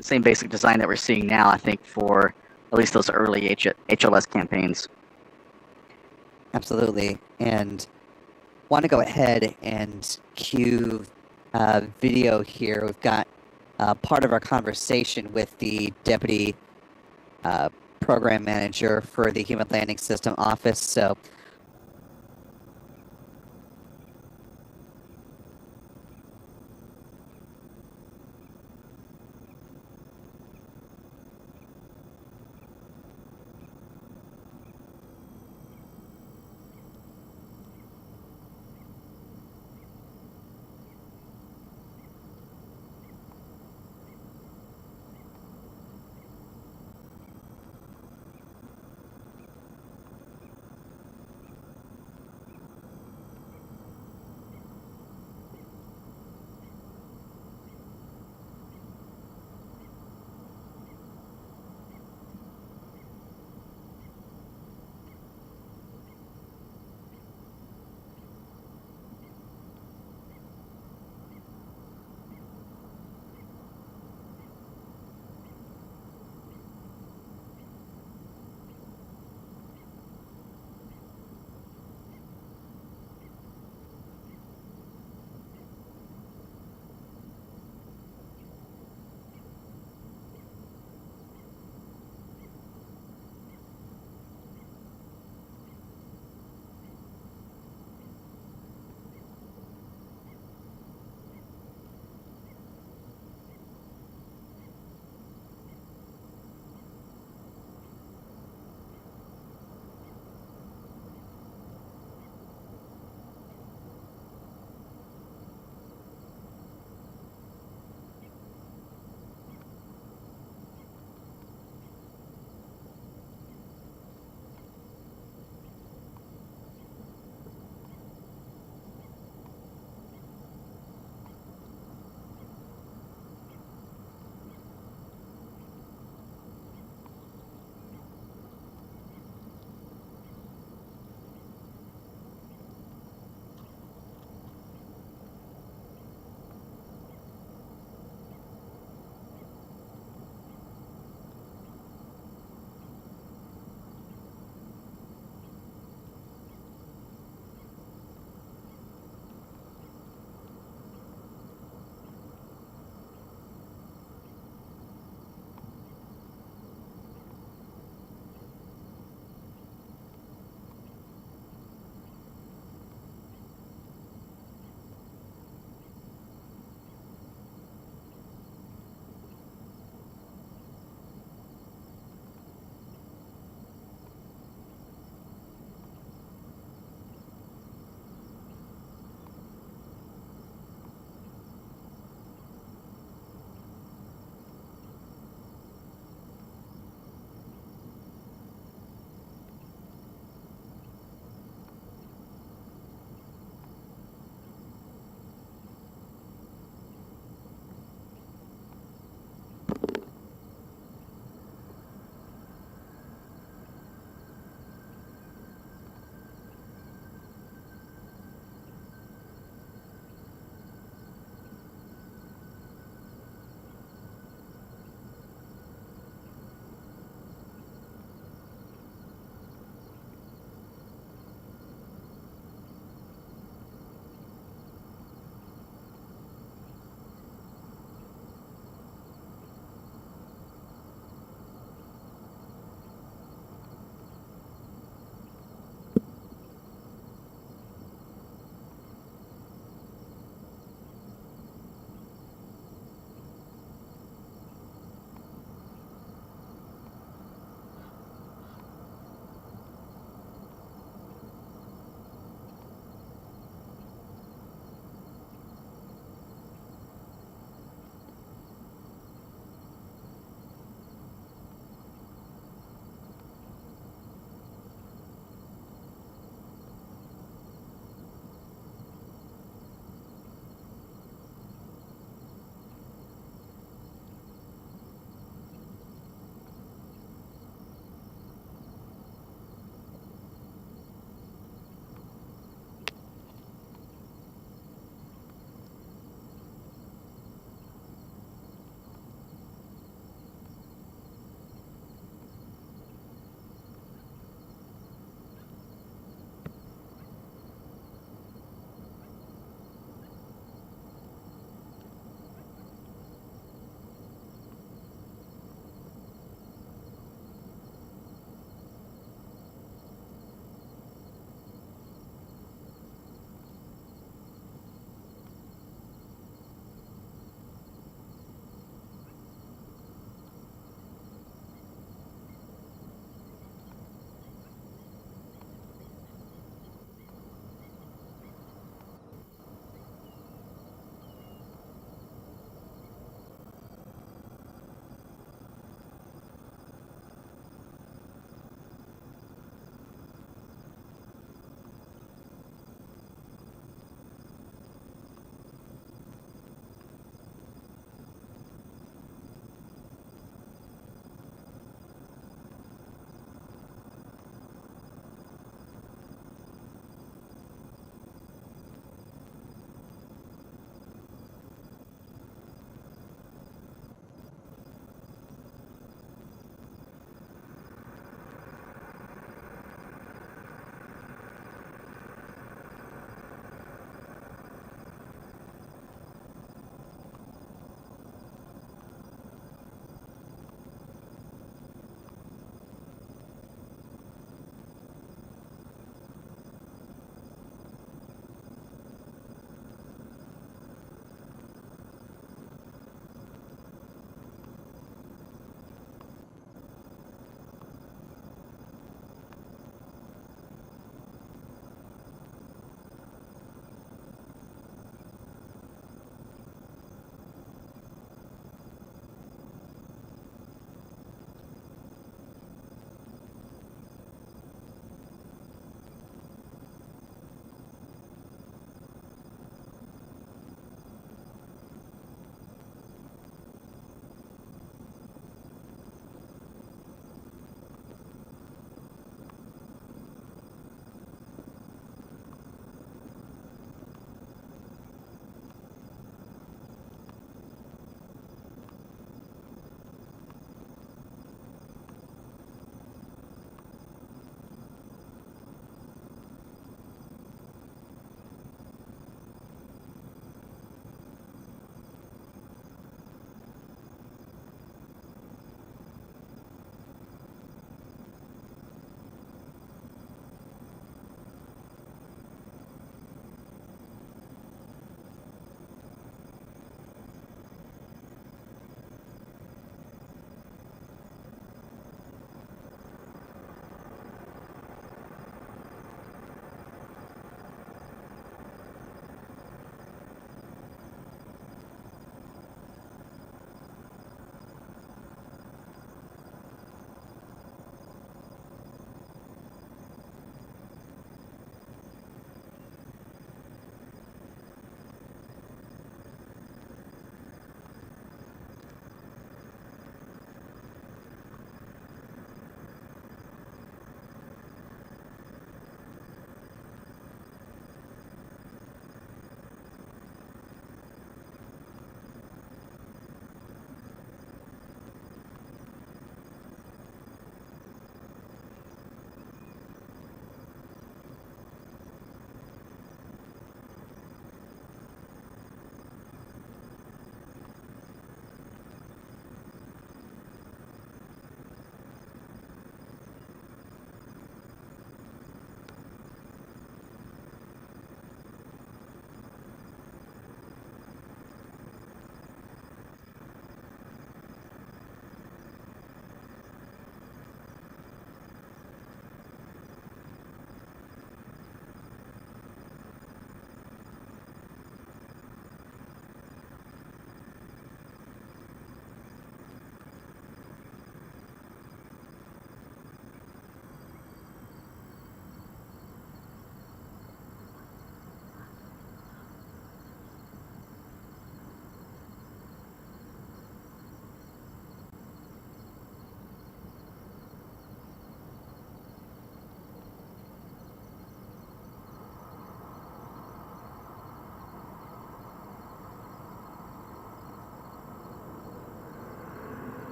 same basic design that we're seeing now, I think, for at least those early HLS campaigns. Absolutely. And want to go ahead and cue video here. We've got part of our conversation with the Deputy Program Manager for the Human Landing System Office. So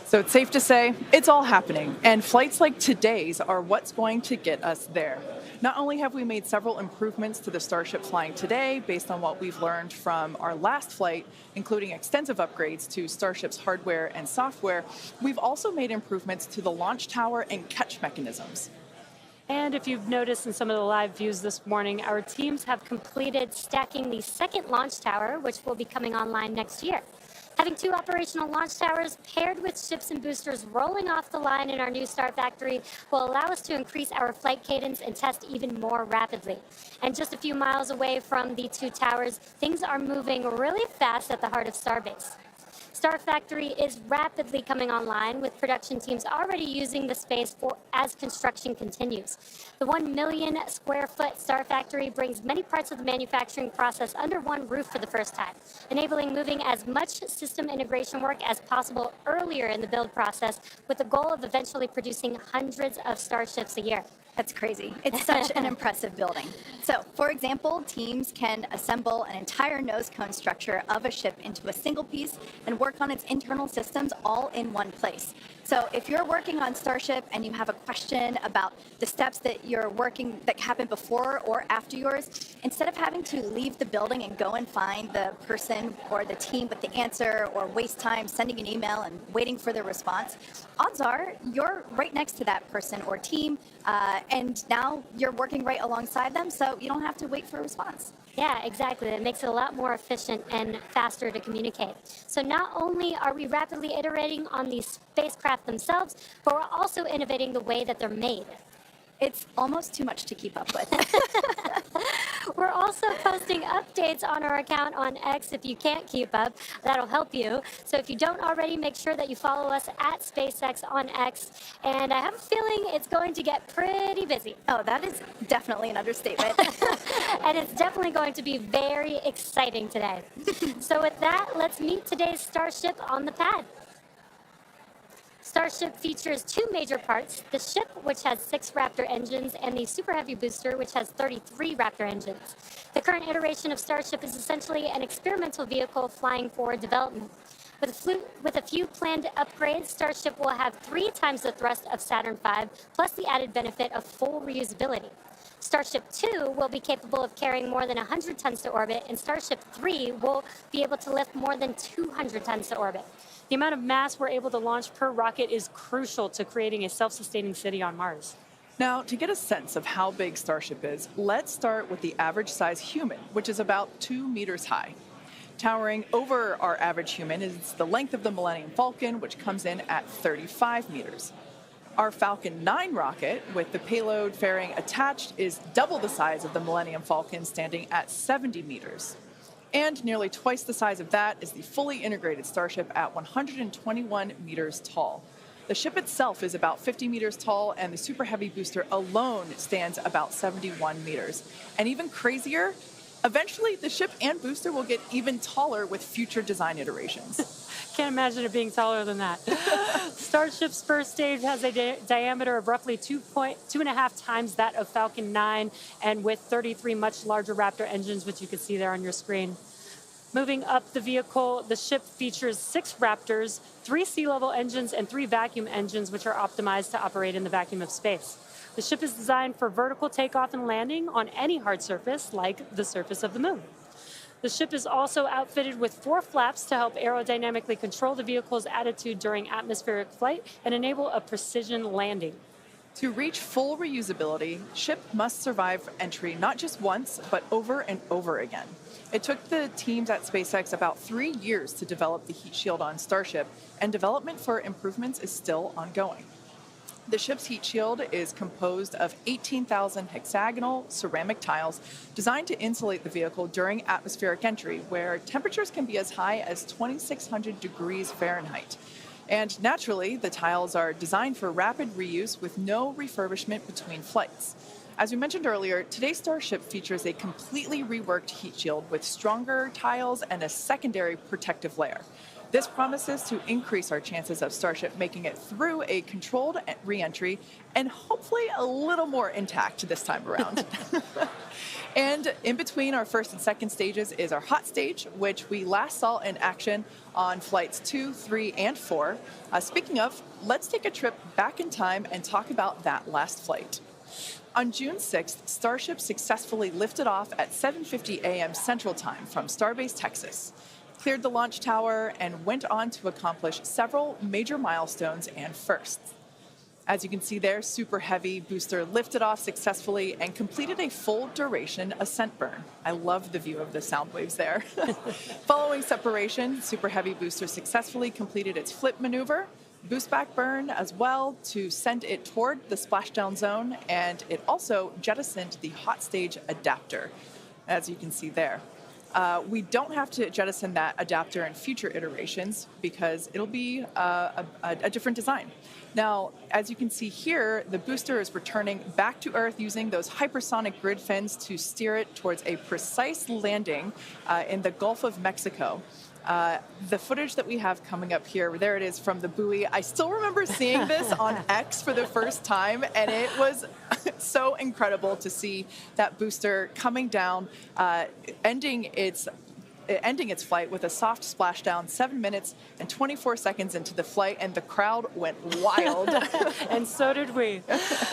So it's safe to say it's all happening, and flights like today's are what's going to get us there. Not only have we made several improvements to the Starship flying today based on what we've learned from our last flight, including extensive upgrades to Starship's hardware and software, we've also made improvements to the launch tower and catch mechanisms. And if you've noticed in some of the live views this morning, our teams have completed stacking the second launch tower, which will be coming online next year. Having two operational launch towers paired with ships and boosters rolling off the line in our new Star Factory will allow us to increase our flight cadence and test even more rapidly. And just a few miles away from the two towers, things are moving really fast at the heart of Starbase. Star Factory is rapidly coming online, with production teams already using the space as construction continues. The 1 million square foot Star Factory brings many parts of the manufacturing process under one roof for the first time, enabling moving as much system integration work as possible earlier in the build process, with the goal of eventually producing hundreds of Starships a year. That's crazy. It's such an impressive building. So, for example, teams can assemble an entire nose cone structure of a ship into a single piece and work on its internal systems all in one place. So if you're working on Starship and you have a question about the steps that you're working that happen before or after yours, instead of having to leave the building and go and find the person or the team with the answer, or waste time sending an email and waiting for their response, odds are you're right next to that person or team, and now you're working right alongside them, so you don't have to wait for a response. Yeah, exactly. It makes it a lot more efficient and faster to communicate. So not only are we rapidly iterating on these spacecraft themselves, but we're also innovating the way that they're made. It's almost too much to keep up with. We're also posting updates on our account on X. If you can't keep up, that'll help you. So if you don't already, make sure that you follow us at SpaceX on X. And I have a feeling it's going to get pretty busy. Oh, that is definitely an understatement. And it's definitely going to be very exciting today. So with that, let's meet today's Starship on the pad. Starship features two major parts: the ship, which has 6 Raptor engines, and the Super Heavy booster, which has 33 Raptor engines. The current iteration of Starship is essentially an experimental vehicle flying for development. With a few planned upgrades, Starship will have 3 times the thrust of Saturn V, plus the added benefit of full reusability. Starship 2 will be capable of carrying more than 100 tons to orbit, and Starship 3 will be able to lift more than 200 tons to orbit. The amount of mass we're able to launch per rocket is crucial to creating a self-sustaining city on Mars. Now, to get a sense of how big Starship is, let's start with the average size human, which is about 2 meters high. Towering over our average human is the length of the Millennium Falcon, which comes in at 35 meters. Our Falcon 9 rocket, with the payload fairing attached, is double the size of the Millennium Falcon, standing at 70 meters. And nearly twice the size of that is the fully integrated Starship at 121 meters tall. The ship itself is about 50 meters tall, and the Super Heavy booster alone stands about 71 meters. And even crazier, eventually the ship and booster will get even taller with future design iterations. Can't imagine it being taller than that. Starship's first stage has a diameter of roughly 2.5 times that of Falcon 9, and with 33 much larger Raptor engines, which you can see there on your screen. Moving up the vehicle, the ship features 6 Raptors, 3 sea-level engines, and 3 vacuum engines, which are optimized to operate in the vacuum of space. The ship is designed for vertical takeoff and landing on any hard surface, like the surface of the moon. The ship is also outfitted with 4 flaps to help aerodynamically control the vehicle's attitude during atmospheric flight and enable a precision landing. To reach full reusability, ship must survive entry not just once, but over and over again. It took the teams at SpaceX about 3 years to develop the heat shield on Starship, and development for improvements is still ongoing. The ship's heat shield is composed of 18,000 hexagonal ceramic tiles designed to insulate the vehicle during atmospheric entry, where temperatures can be as high as 2,600 degrees Fahrenheit. And naturally, the tiles are designed for rapid reuse with no refurbishment between flights. As we mentioned earlier, today's Starship features a completely reworked heat shield with stronger tiles and a secondary protective layer. This promises to increase our chances of Starship making it through a controlled reentry and hopefully a little more intact this time around. And in between our first and second stages is our hot stage, which we last saw in action on flights 2, 3, and 4. Speaking of, let's take a trip back in time and talk about that last flight. On June 6th, Starship successfully lifted off at 7:50 a.m. Central Time from Starbase, Texas, cleared the launch tower, and went on to accomplish several major milestones and firsts. As you can see there, Super Heavy booster lifted off successfully and completed a full duration ascent burn. I love the view of the sound waves there. Following separation, Super Heavy booster successfully completed its flip maneuver, boost back burn as well to send it toward the splashdown zone, and it also jettisoned the hot stage adapter, as you can see there. We don't have to jettison that adapter in future iterations because it'll be a different design. Now, as you can see here, the booster is returning back to Earth using those hypersonic grid fins to steer it towards a precise landing in the Gulf of Mexico. The footage that we have coming up here, there it is from the buoy. I still remember seeing this on X for the first time, and it was so incredible to see that booster coming down, ending its flight with a soft splashdown 7 minutes and 24 seconds into the flight, and the crowd went wild. And so did we.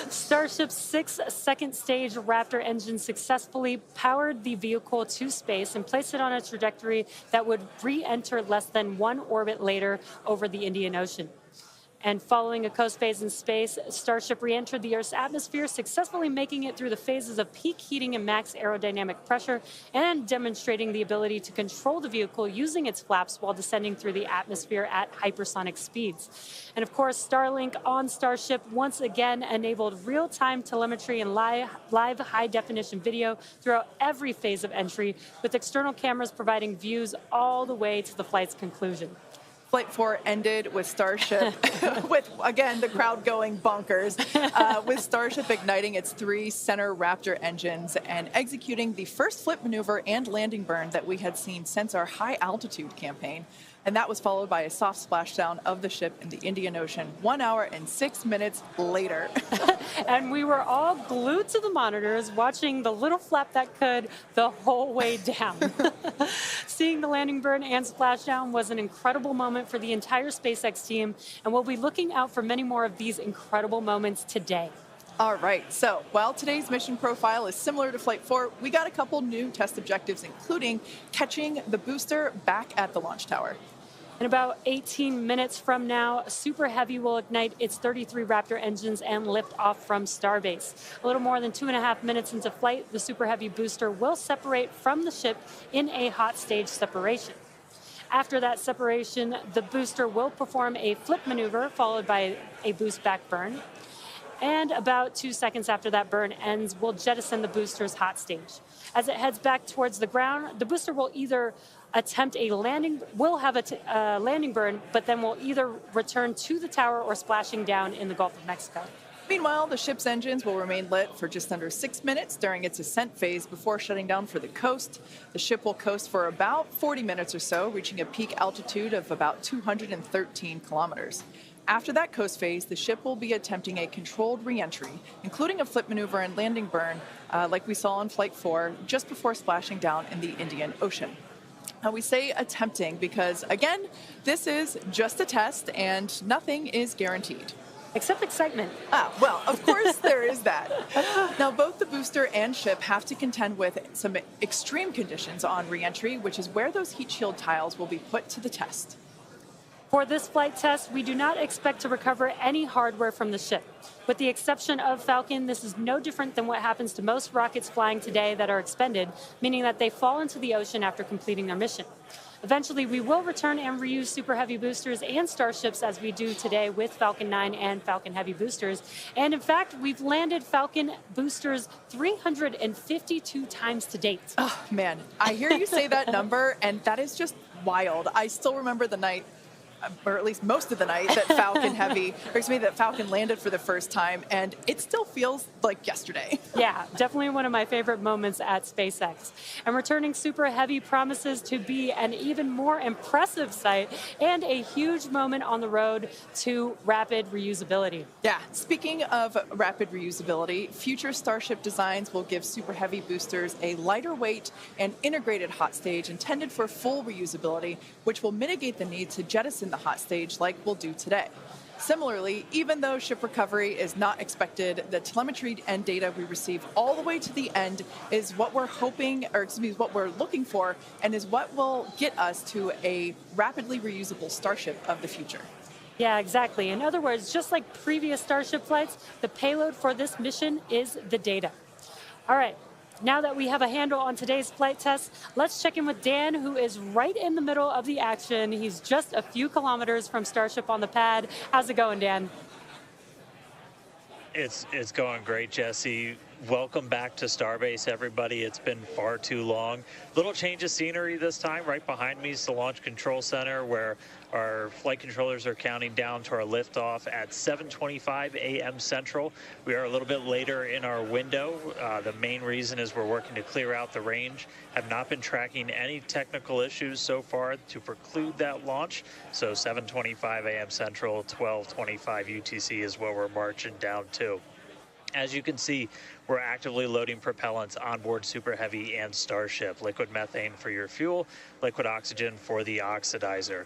Starship's 6 second-stage Raptor engine successfully powered the vehicle to space and placed it on a trajectory that would re-enter less than 1 orbit later over the Indian Ocean. And following a coast phase in space, Starship re-entered the Earth's atmosphere, successfully making it through the phases of peak heating and max aerodynamic pressure, and demonstrating the ability to control the vehicle using its flaps while descending through the atmosphere at hypersonic speeds. And of course, Starlink on Starship once again enabled real-time telemetry and live high-definition video throughout every phase of entry, with external cameras providing views all the way to the flight's conclusion. Flight 4 ended with Starship, with, again, the crowd going bonkers, with Starship igniting its 3 center Raptor engines and executing the first flip maneuver and landing burn that we had seen since our high-altitude campaign. And that was followed by a soft splashdown of the ship in the Indian Ocean 1 hour and 6 minutes later. And we were all glued to the monitors, watching the little flap that could the whole way down. Seeing the landing burn and splashdown was an incredible moment for the entire SpaceX team, and we'll be looking out for many more of these incredible moments today. All right, so while today's mission profile is similar to Flight 4, we got a couple new test objectives, including catching the booster back at the launch tower. In about 18 minutes from now, Super Heavy will ignite its 33 Raptor engines and lift off from Starbase. A little more than 2.5 minutes into flight, the Super Heavy booster will separate from the ship in a hot stage separation. After that separation, the booster will perform a flip maneuver followed by a boost back burn. And about 2 seconds after that burn ends, we'll jettison the booster's hot stage. As it heads back towards the ground, the booster will either attempt a landing, will have a landing burn, but then will either return to the tower or splashing down in the Gulf of Mexico. Meanwhile, the ship's engines will remain lit for just under 6 minutes during its ascent phase before shutting down for the coast. The ship will coast for about 40 minutes or so, reaching a peak altitude of about 213 kilometers. After that coast phase, the ship will be attempting a controlled re-entry, including a flip maneuver and landing burn, like we saw on Flight 4, just before splashing down in the Indian Ocean. Now, we say attempting because, again, this is just a test and nothing is guaranteed. Except excitement. Well, of course there is that. Now, both the booster and ship have to contend with some extreme conditions on re-entry, which is where those heat shield tiles will be put to the test. For this flight test, we do not expect to recover any hardware from the ship. With the exception of Falcon, this is no different than what happens to most rockets flying today that are expended, meaning that they fall into the ocean after completing their mission. Eventually, we will return and reuse Super Heavy boosters and Starships as we do today with Falcon 9 and Falcon Heavy boosters. And in fact, we've landed Falcon boosters 352 times to date. Oh, man, I hear you say that number, and that is just wild. I still remember the night or at least most of the night, that that Falcon landed for the first time, and it still feels like yesterday. Yeah, definitely one of my favorite moments at SpaceX. And returning Super Heavy promises to be an even more impressive sight and a huge moment on the road to rapid reusability. Yeah, speaking of rapid reusability, future Starship designs will give Super Heavy boosters a lighter weight and integrated hot stage intended for full reusability, which will mitigate the need to jettison the hot stage like we'll do today. Similarly, even though ship recovery is not expected, the telemetry and data we receive all the way to the end is what we're what we're looking for, and is what will get us to a rapidly reusable Starship of the future. Yeah, exactly. In other words, just like previous Starship flights, the payload for this mission is the data. All right. Now that we have a handle on today's flight test, let's check in with Dan, who is right in the middle of the action. He's just a few kilometers from Starship on the pad. How's it going, Dan? It's going great, Jesse. Welcome back to Starbase, everybody. It's been far too long. Little change of scenery this time. Right behind me is the Launch Control Center, where our flight controllers are counting down to our liftoff at 7:25 a.m. Central. We are a little bit later in our window. The main reason is we're working to clear out the range. Have not been tracking any technical issues so far to preclude that launch. So 7:25 a.m. Central, 12:25 UTC is what we're marching down to. As you can see, we're actively loading propellants on board Super Heavy and Starship. Liquid methane for your fuel, liquid oxygen for the oxidizer.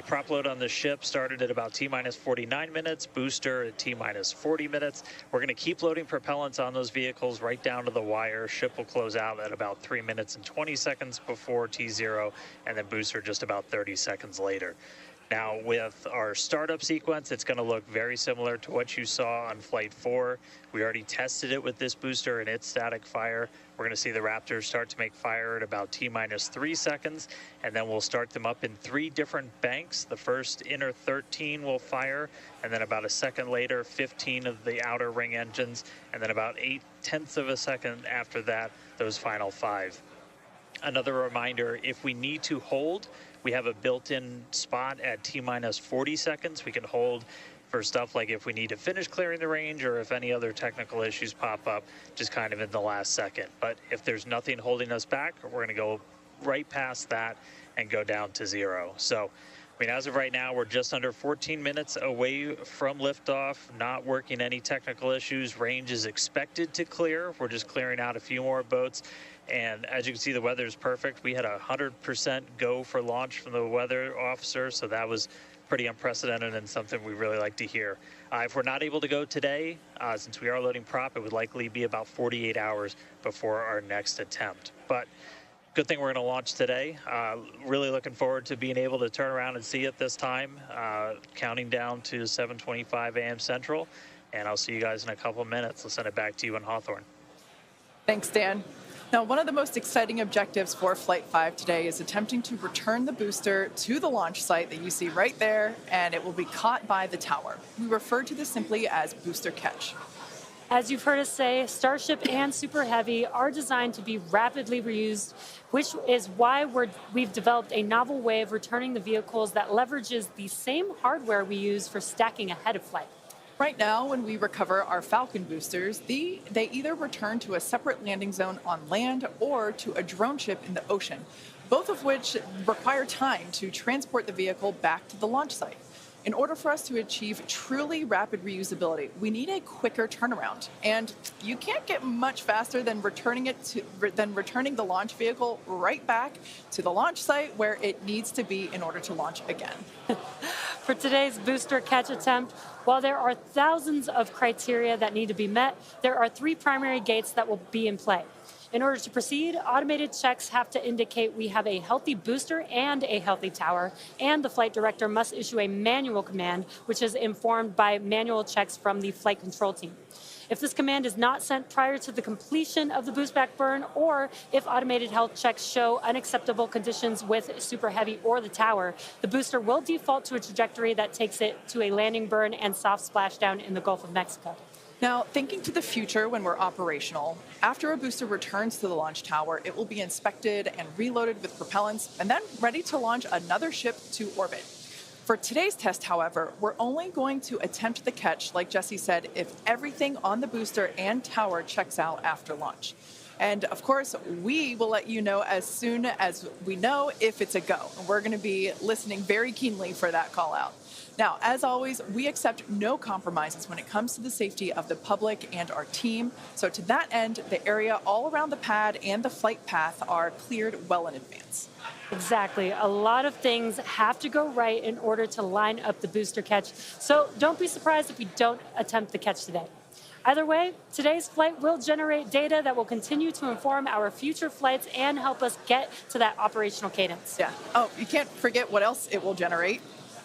Prop load on the ship started at about T-minus 49 minutes, booster at T-minus 40 minutes. We're going to keep loading propellants on those vehicles right down to the wire. Ship will close out at about 3 minutes and 20 seconds before T0, and then booster just about 30 seconds later. Now, with our startup sequence, it's going to look very similar to what you saw on Flight 4. We already tested it with this booster and its static fire. We're going to see the Raptors start to make fire at about T-minus 3 seconds, and then we'll start them up in 3 different banks. The first inner 13 will fire, and then about a second later, 15 of the outer ring engines, and then about 0.8 of a second after that, those final 5. Another reminder, if we need to hold, we have a built-in spot at T-minus 40 seconds. We can hold for stuff like if we need to finish clearing the range, or if any other technical issues pop up, just kind of in the last second. But if there's nothing holding us back, we're going to go right past that and go down to 0. So, I mean, as of right now, we're just under 14 minutes away from liftoff, not working any technical issues. Range is expected to clear. We're just clearing out a few more boats. And as you can see, the weather is perfect. We had 100% go for launch from the weather officer, so that was pretty unprecedented and something we really like to hear. If we're not able to go today, since we are loading prop, it would likely be about 48 hours before our next attempt. But good thing we're going to launch today. Really looking forward to being able to turn around and see it this time. Counting down to 7:25 a.m. Central, and I'll see you guys in a couple of minutes. I'll send it back to you in Hawthorne. Thanks, Dan. Now, one of the most exciting objectives for Flight 5 today is attempting to return the booster to the launch site that you see right there, and it will be caught by the tower. We refer to this simply as booster catch. As you've heard us say, Starship and Super Heavy are designed to be rapidly reused, which is why we've developed a novel way of returning the vehicles that leverages the same hardware we use for stacking ahead of flight. Right now, when we recover our Falcon boosters, they either return to a separate landing zone on land or to a drone ship in the ocean, both of which require time to transport the vehicle back to the the site. In order for us to achieve truly rapid reusability, we need a quicker turnaround, and you can't get much faster than returning the launch vehicle right back to the launch site where it needs to be in order to launch again. For today's booster catch attempt, while there are thousands of criteria that need to be met, there are 3 primary gates that will be in play. In order to proceed, automated checks have to indicate we have a healthy booster and a healthy tower, and the flight director must issue a manual command, which is informed by manual checks from the flight control team. If this command is not sent prior to the completion of the boost back burn, or if automated health checks show unacceptable conditions with Super Heavy or the tower, the booster will default to a trajectory that takes it to a landing burn and soft splashdown in the Gulf of Mexico. Now, thinking to the future when we're operational, after a booster returns to the launch tower, it will be inspected and reloaded with propellants and then ready to launch another ship to orbit. For today's test, however, we're only going to attempt the catch, like Jesse said, if everything on the booster and tower checks out after launch. And of course, we will let you know as soon as we know if it's a go. And we're going to be listening very keenly for that call out. Now, as always, we accept no compromises when it comes to the safety of the public and our team. So to that end, the area all around the pad and the flight path are cleared well in advance. Exactly. A lot of things have to go right in order to line up the booster catch. So don't be surprised if we don't attempt the catch today. Either way, today's flight will generate data that will continue to inform our future flights and help us get to that operational cadence. Yeah. Oh, you can't forget what else it will generate.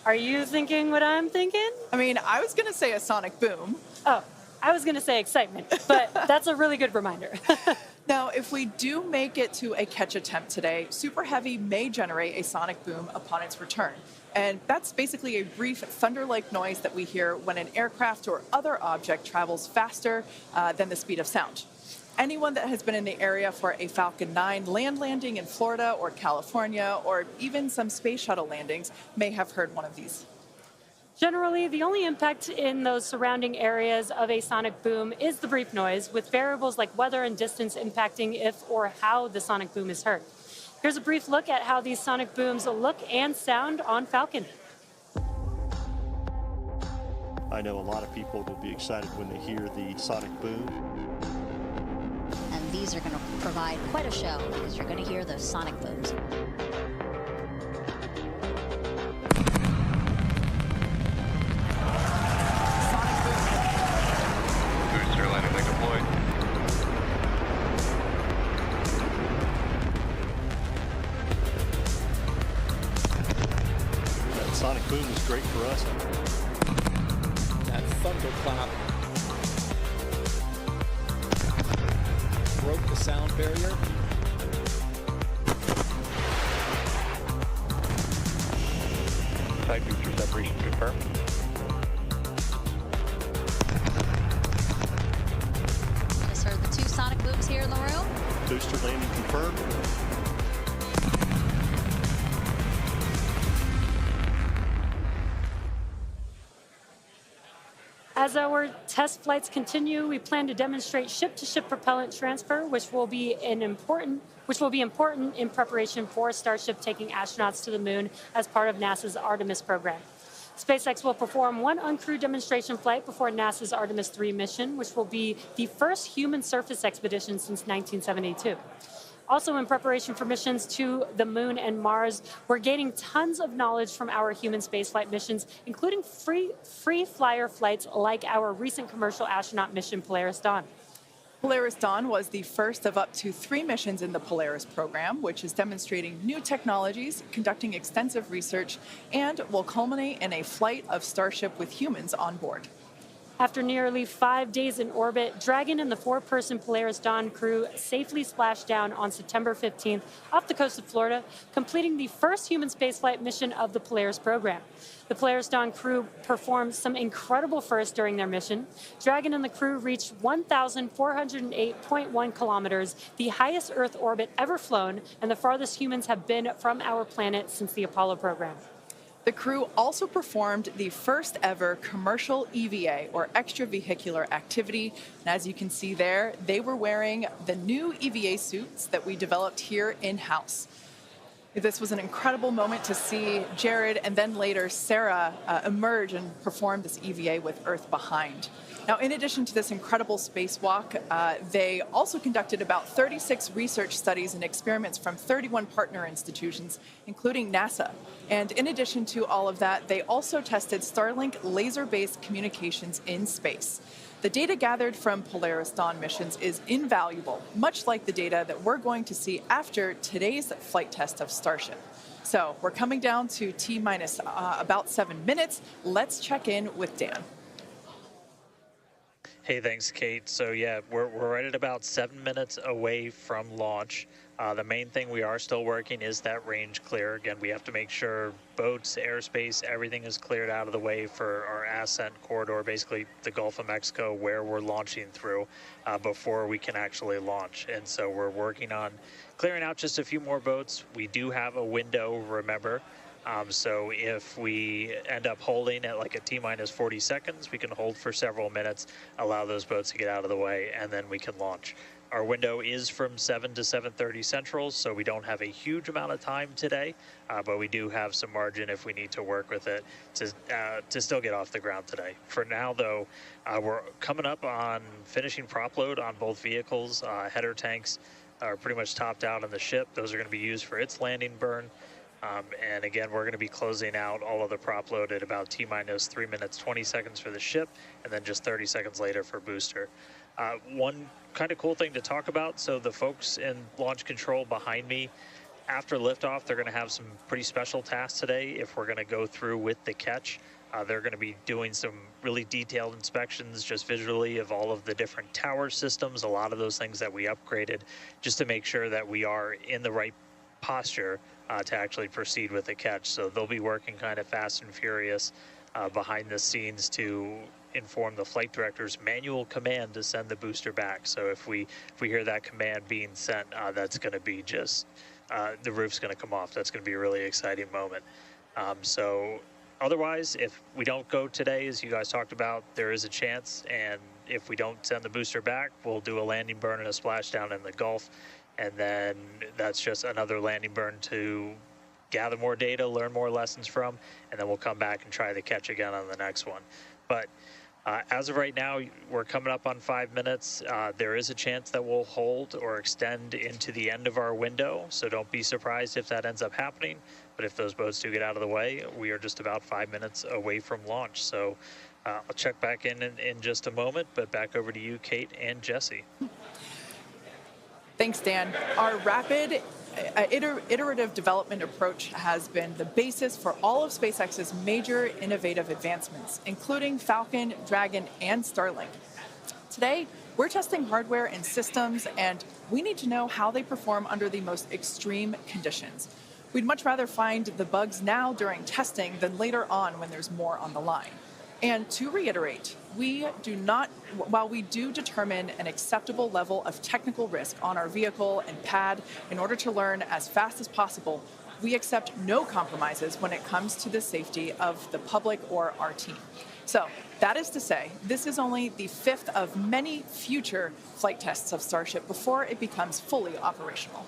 Are you thinking what I'm thinking? I mean, I was going to say a sonic boom. Oh, I was going to say excitement, but that's a really good reminder. Now, if we do make it to a catch attempt today, Super Heavy may generate a sonic boom upon its return. And that's basically a brief thunder-like noise that we hear when an aircraft or other object travels faster than the speed of sound. Anyone that has been in the area for a Falcon 9 land landing in Florida or California, or even some space shuttle landings, may have heard one of these. Generally, the only impact in those surrounding areas of a sonic boom is the brief noise, with variables like weather and distance impacting if or how the sonic boom is heard. Here's a brief look at how these sonic booms look and sound on Falcon. I know a lot of people will be excited when they hear the sonic boom. And these are going to provide quite a show, because you're going to hear those sonic booms. Booster landing leg deployed. That sonic boom is great for us. That thunderclap broke the sound barrier. Side booster separation confirmed. Just heard the two sonic booms here in the room. Booster landing confirmed. As our test flights continue, we plan to demonstrate ship-to-ship propellant transfer, which will be important in preparation for Starship taking astronauts to the moon as part of NASA's Artemis program. SpaceX will perform one uncrewed demonstration flight before NASA's Artemis 3 mission, which will be the first human surface expedition since 1972. Also, in preparation for missions to the moon and Mars, we're gaining tons of knowledge from our human spaceflight missions, including free flyer flights like our recent commercial astronaut mission, Polaris Dawn. Polaris Dawn was the first of up to 3 missions in the Polaris program, which is demonstrating new technologies, conducting extensive research, and will culminate in a flight of Starship with humans on board. After nearly 5 days in orbit, Dragon and the 4-person Polaris Dawn crew safely splashed down on September 15th off the coast of Florida, completing the first human spaceflight mission of the Polaris program. The Polaris Dawn crew performed some incredible firsts during their mission. Dragon and the crew reached 1,408.1 kilometers, the highest Earth orbit ever flown, and the farthest humans have been from our planet since the Apollo program. The crew also performed the first ever commercial EVA, or extravehicular activity. And as you can see there, they were wearing the new EVA suits that we developed here in-house. This was an incredible moment to see Jared and then later Sarah emerge and perform this EVA with Earth behind. Now, in addition to this incredible spacewalk, they also conducted about 36 research studies and experiments from 31 partner institutions, including NASA. And in addition to all of that, they also tested Starlink laser-based communications in space. The data gathered from Polaris Dawn missions is invaluable, much like the data that we're going to see after today's flight test of Starship. So we're coming down to T-minus about 7 minutes. Let's check in with Dan. Hey, thanks, Kate. So yeah, we're right at about 7 minutes away from launch. The main thing we are still working is that range clear. Again, we have to make sure boats, airspace, everything is cleared out of the way for our ascent corridor, basically the Gulf of Mexico, where we're launching through before we can actually launch. And so we're working on clearing out just a few more boats. We do have a window, remember, So if we end up holding at like a T-minus 40 seconds, we can hold for several minutes, allow those boats to get out of the way, and then we can launch. Our window is from 7 to 7:30 Central, so we don't have a huge amount of time today, but we do have some margin if we need to work with it to still get off the ground today. For now, though, we're coming up on finishing prop load on both vehicles. Header tanks are pretty much topped out on the ship. Those are going to be used for its landing burn. And again, we're going to be closing out all of the prop load at about T-minus 3 minutes, 20 seconds for the ship, and then just 30 seconds later for booster. One kind of cool thing to talk about, so the folks in launch control behind me, after liftoff, they're going to have some pretty special tasks today if we're going to go through with the catch. They're going to be doing some really detailed inspections just visually of all of the different tower systems, a lot of those things that we upgraded, just to make sure that we are in the right posture to actually proceed with the catch. So they'll be working kind of fast and furious behind the scenes to inform the flight director's manual command to send the booster back. So if we hear that command being sent, that's going to be just the roof's going to come off. That's going to be a really exciting moment. So otherwise, if we don't go today, as you guys talked about, there is a chance, and if we don't send the booster back, we'll do a landing burn and a splashdown in the Gulf, and then that's just another landing burn to gather more data, learn more lessons from, and then we'll come back and try the catch again on the next one. But as of right now, we're coming up on 5 minutes. There is a chance that we'll hold or extend into the end of our window, so don't be surprised if that ends up happening. But if those boats do get out of the way, we are just about 5 minutes away from launch. So I'll check back in just a moment, but back over to you, Kate and Jesse. Thanks, Dan. Our rapid iterative development approach has been the basis for all of SpaceX's major innovative advancements, including Falcon, Dragon, and Starlink. Today, we're testing hardware and systems, and we need to know how they perform under the most extreme conditions. We'd much rather find the bugs now during testing than later on when there's more on the line. And to reiterate, while we do determine an acceptable level of technical risk on our vehicle and pad in order to learn as fast as possible, we accept no compromises when it comes to the safety of the public or our team. So that is to say, this is only the 5th of many future flight tests of Starship before it becomes fully operational.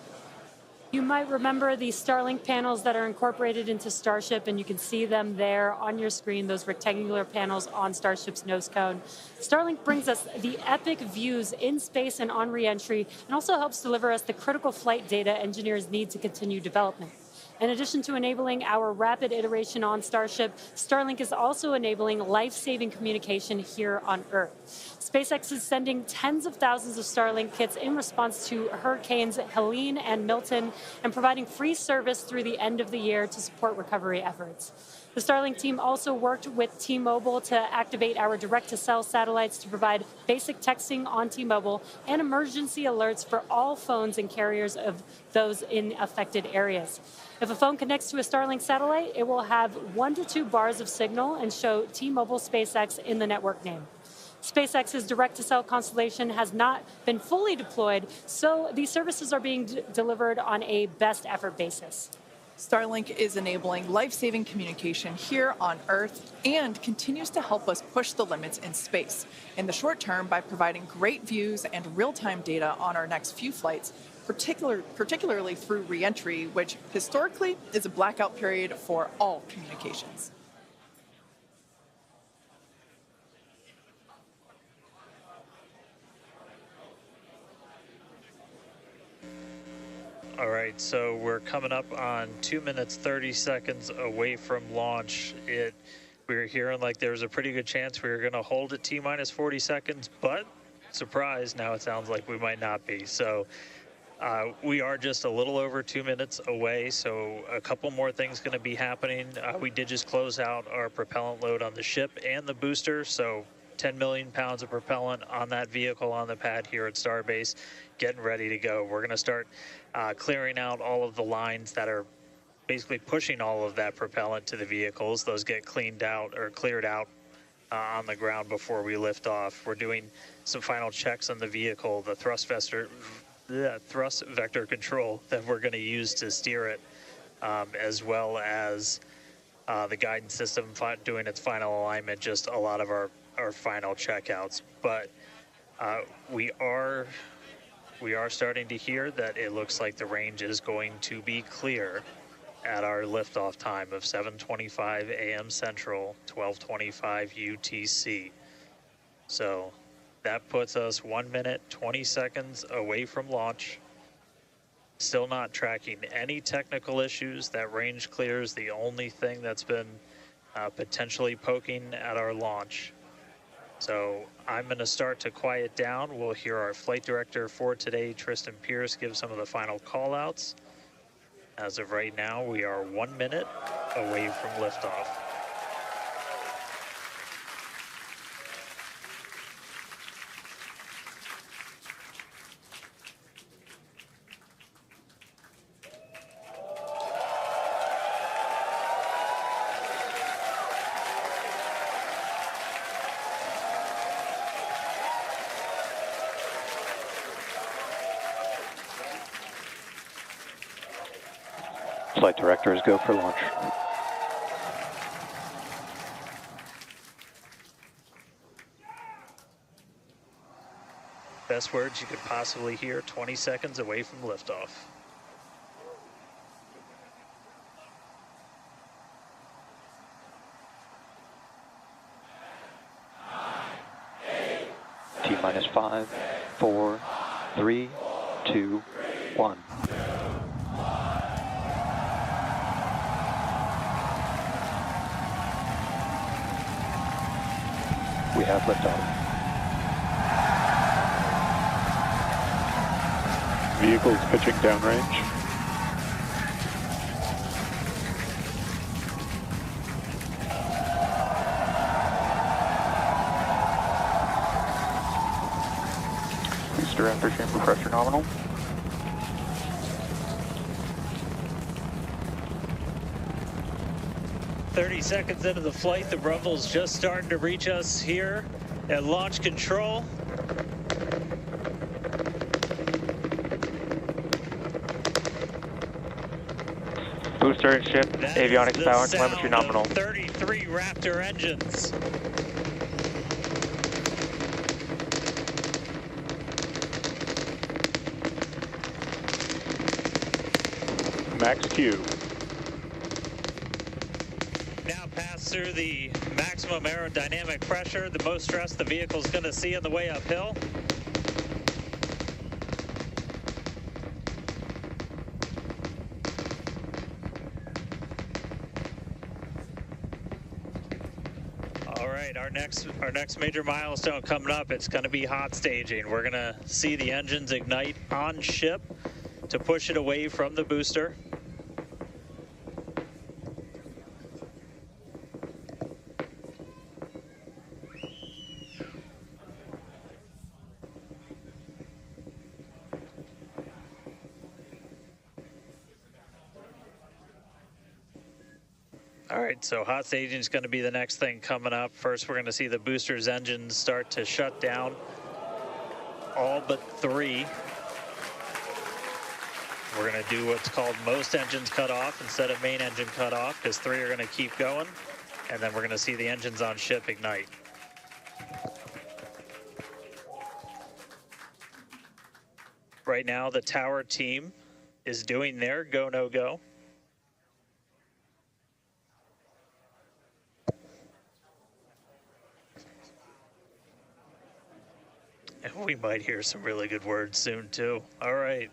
You might remember the Starlink panels that are incorporated into Starship, and you can see them there on your screen, those rectangular panels on Starship's nose cone. Starlink brings us the epic views in space and on reentry, and also helps deliver us the critical flight data engineers need to continue development. In addition to enabling our rapid iteration on Starship, Starlink is also enabling life-saving communication here on Earth. SpaceX is sending tens of thousands of Starlink kits in response to Hurricanes Helene and Milton, and providing free service through the end of the year to support recovery efforts. The Starlink team also worked with T-Mobile to activate our direct-to-cell satellites to provide basic texting on T-Mobile and emergency alerts for all phones and carriers of those in affected areas. If a phone connects to a Starlink satellite, it will have 1 to 2 bars of signal and show T-Mobile SpaceX in the network name. SpaceX's direct-to-cell constellation has not been fully deployed, so these services are being delivered on a best effort basis. Starlink is enabling life-saving communication here on Earth and continues to help us push the limits in space. In the short term, by providing great views and real-time data on our next few flights, particularly through reentry, which historically is a blackout period for all communications. All right, so we're coming up on 2 minutes, 30 seconds away from launch. We were hearing like there was a pretty good chance we were going to hold at T-minus 40 seconds, but surprise, now it sounds like we might not be. So we are just a little over 2 minutes away, so a couple more things going to be happening. We did just close out our propellant load on the ship and the booster, so 10 million pounds of propellant on that vehicle on the pad here at Starbase, getting ready to go. We're going to start clearing out all of the lines that are basically pushing all of that propellant to the vehicles. Those get cleaned out or cleared out on the ground before we lift off. We're doing some final checks on the vehicle, the thrust vector control that we're going to use to steer it, as well as the guidance system doing its final alignment, just a lot of our final checkouts. But we are starting to hear that it looks like the range is going to be clear at our liftoff time of 7:25 a.m. Central, 12:25 UTC. So that puts us 1 minute, 20 seconds away from launch. Still not tracking any technical issues. That range clear is the only thing that's been potentially poking at our launch. So I'm going to start to quiet down. We'll hear our flight director for today, Tristan Pierce, give some of the final call-outs. As of right now, we are 1 minute away from liftoff. Flight directors go for launch. Best words you could possibly hear, 20 seconds away from liftoff. T-minus 5, 4, 3, 2, 1. We have liftoff. Vehicles pitching downrange. Booster after chamber pressure nominal. "30 seconds into the flight, the rumble's just starting to reach us here at launch control. Booster and ship, avionics power and telemetry nominal. 33 Raptor engines. Max Q. Now pass through the maximum aerodynamic pressure, the most stress the vehicle's going to see on the way uphill. All right, our next major milestone coming up, it's going to be hot staging. We're going to see the engines ignite on ship to push it away from the booster. All right, so hot staging is going to be the next thing coming up. First, we're going to see the booster's engines start to shut down, all but 3. We're going to do what's called most engines cut off instead of main engine cut off, because 3 are going to keep going, and then we're going to see the engines on ship ignite. Right now, the tower team is doing their go, no go. And we might hear some really good words soon, too. All right.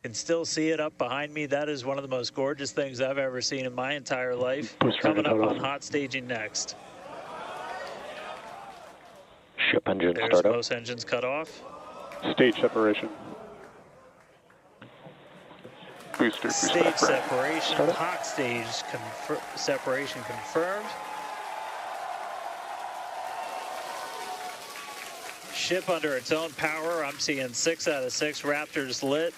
Can still see it up behind me. That is one of the most gorgeous things I've ever seen in my entire life. Coming up on hot staging next. Ship engine There's startup. most engines cut off. Stage separation. Booster Stage separation. Startup. Hot stage separation confirmed. Ship under its own power. I'm seeing 6 out of 6 Raptors lit.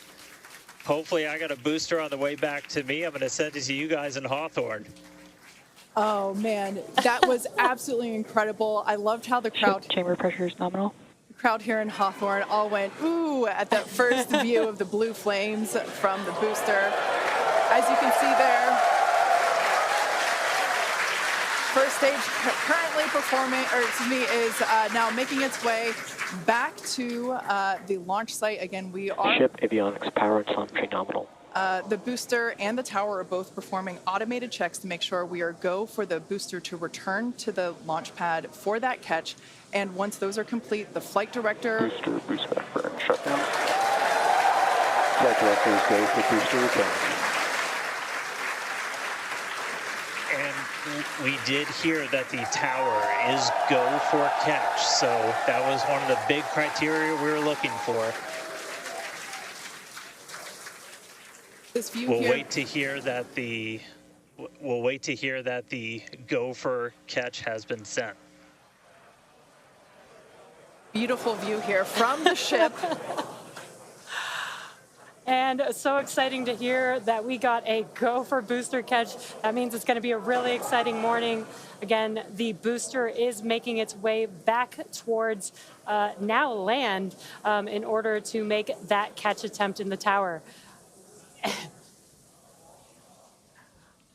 Hopefully I got a booster on the way back to me. I'm going to send it to you guys in Hawthorne. Oh man, that was absolutely incredible. I loved how the crowd Chamber pressure is nominal. Crowd here in Hawthorne all went ooh at that first view of the blue flames from the booster. As you can see there, first stage currently performing, or excuse me, is now making its way back to the launch site. Again, we are... Ship avionics power and telemetry nominal. The booster and the tower are both performing automated checks to make sure we are go for the booster to return to the launch pad for that catch. And once those are complete, the flight director... Booster, boost back burn, shutdown. Flight directors go for booster return. And we did hear that the tower is go for catch, so that was one of the big criteria we were looking for. This view We'll here... wait to hear that the go for catch has been sent. Beautiful view here from the ship. And so exciting to hear that we got a go for booster catch. That means it's going to be a really exciting morning. Again, the booster is making its way back towards now land in order to make that catch attempt in the tower.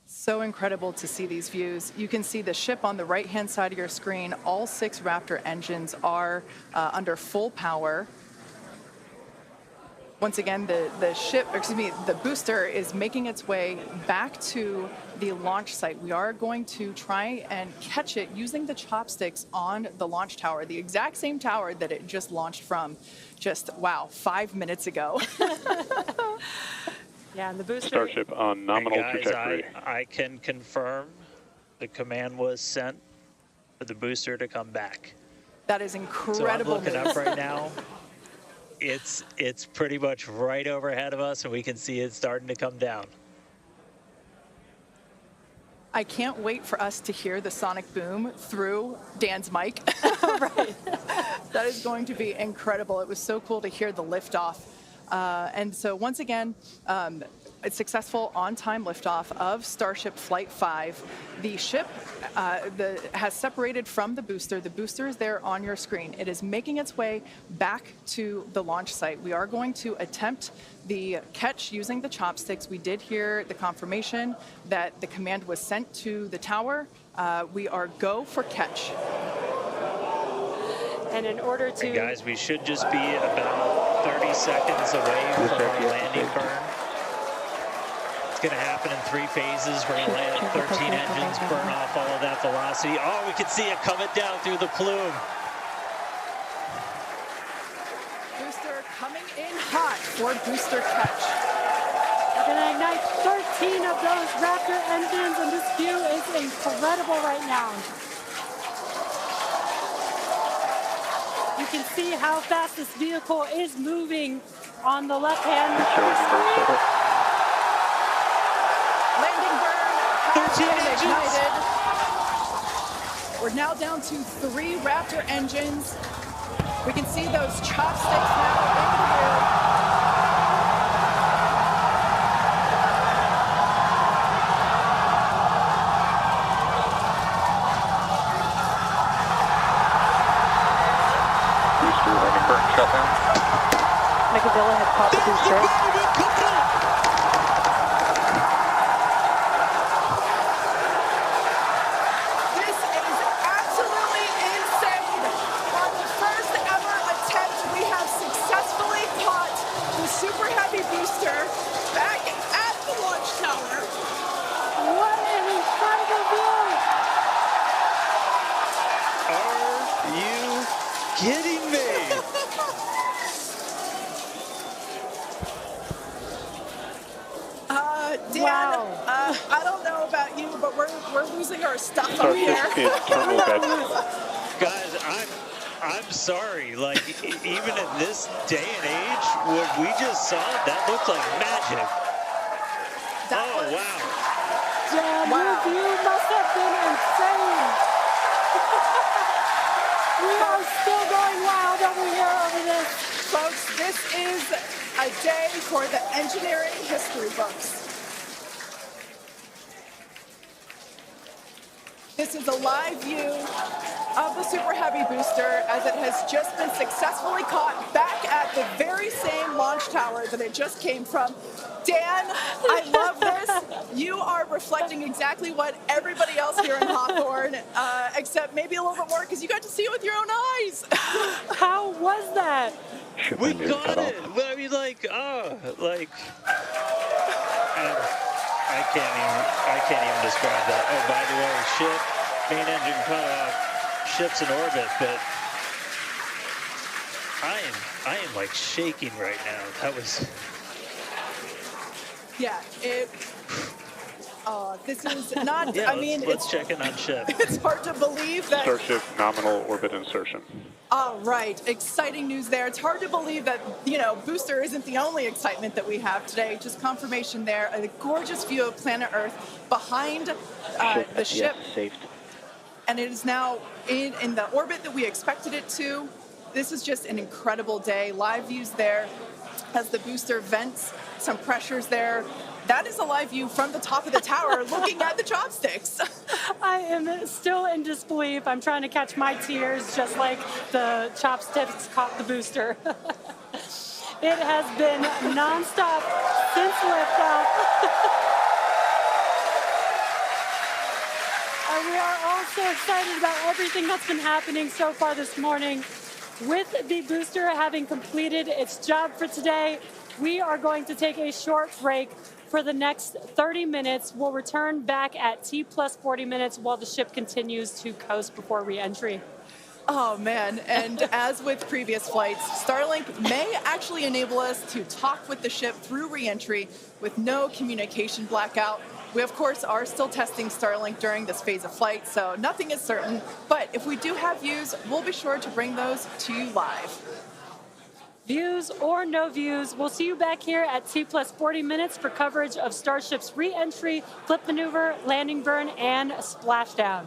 So incredible to see these views. You can see the ship on the right-hand side of your screen. All 6 Raptor engines are under full power. Once again, the booster is making its way back to the launch site. We are going to try and catch it using the chopsticks on the launch tower, the exact same tower that it just launched from just, wow, 5 minutes ago. Yeah, and the booster... Starship on nominal trajectory. I can confirm the command was sent for the booster to come back. That is incredible. So I'm looking up right now. It's pretty much right overhead of us, and we can see it starting to come down. I can't wait for us to hear the sonic boom through Dan's mic. Right. That is going to be incredible. It was so cool to hear the liftoff. And so once again, it's successful on-time liftoff of Starship Flight 5. The ship has separated from the booster. The booster is there on your screen. It is making its way back to the launch site. We are going to attempt the catch using the chopsticks. We did hear the confirmation that the command was sent to the tower. We are go for catch. And in order to... And guys, we should just be about 30 seconds away from our landing burn. It's going to happen in 3 phases. We're going to land 13 engines, burn off all of that velocity. Oh, we can see it coming down through the plume. Booster coming in hot for booster catch. We're going to ignite 13 of those Raptor engines, and this view is incredible right now. You can see how fast this vehicle is moving on the left hand of the screen. Landing burn has been ignited. We're now down to 3 Raptor engines. We can see those chopsticks now in the air. Landing burn shutdown. Megavilla had caught the booster. This is absolutely insane. On the first ever attempt, we have successfully caught the Super Heavy booster back at the launch tower. What an incredible view! Are you kidding me? Dan, Wow. I don't know about you, but we're losing our stuff up Starship here. is terminal bed. Guys, I'm sorry. Like, even in this day and age, what we just saw, that looked like magic. Wow. Dan, Wow. your view must have been insane. We are still going wild over here over this. Folks, this is a day for the engineering history books. This is a live view of the Super Heavy booster as it has just been successfully caught back at the very same launch tower that it just came from. Dan, I love this. You are reflecting exactly what everybody else here in Hawthorne, except maybe a little bit more because you got to see it with your own eyes. How was that? We got it. I mean, like, I can't even describe that. Oh, by the way, ship, main engine cut off, ship's in orbit, but I am like shaking right now. That was. Yeah, this is not, Yeah, I mean, let's check in on ship. It's hard to believe that. Starship nominal orbit insertion. All right, exciting news there. It's hard to believe that, booster isn't the only excitement that we have today. Just confirmation there. A gorgeous view of planet Earth behind the ship. Saved. And it is now in the orbit that we expected it to. This is just an incredible day. Live views there as the booster vents, some pressures there. That is a live view from the top of the tower looking at the chopsticks. I am still in disbelief. I'm trying to catch my tears just like the chopsticks caught the booster. It has been nonstop since liftoff. And we are all so excited about everything that's been happening so far this morning. With the booster having completed its job for today, we are going to take a short break for the next 30 minutes. We'll return back at T plus 40 minutes while the ship continues to coast before re-entry. Oh, man. And as with previous flights, Starlink may actually enable us to talk with the ship through re-entry with no communication blackout. We, of course, are still testing Starlink during this phase of flight, so nothing is certain. But if we do have views, we'll be sure to bring those to you live. Views or no views, we'll see you back here at T plus 40 minutes for coverage of Starship's re-entry, flip maneuver, landing burn, and splashdown.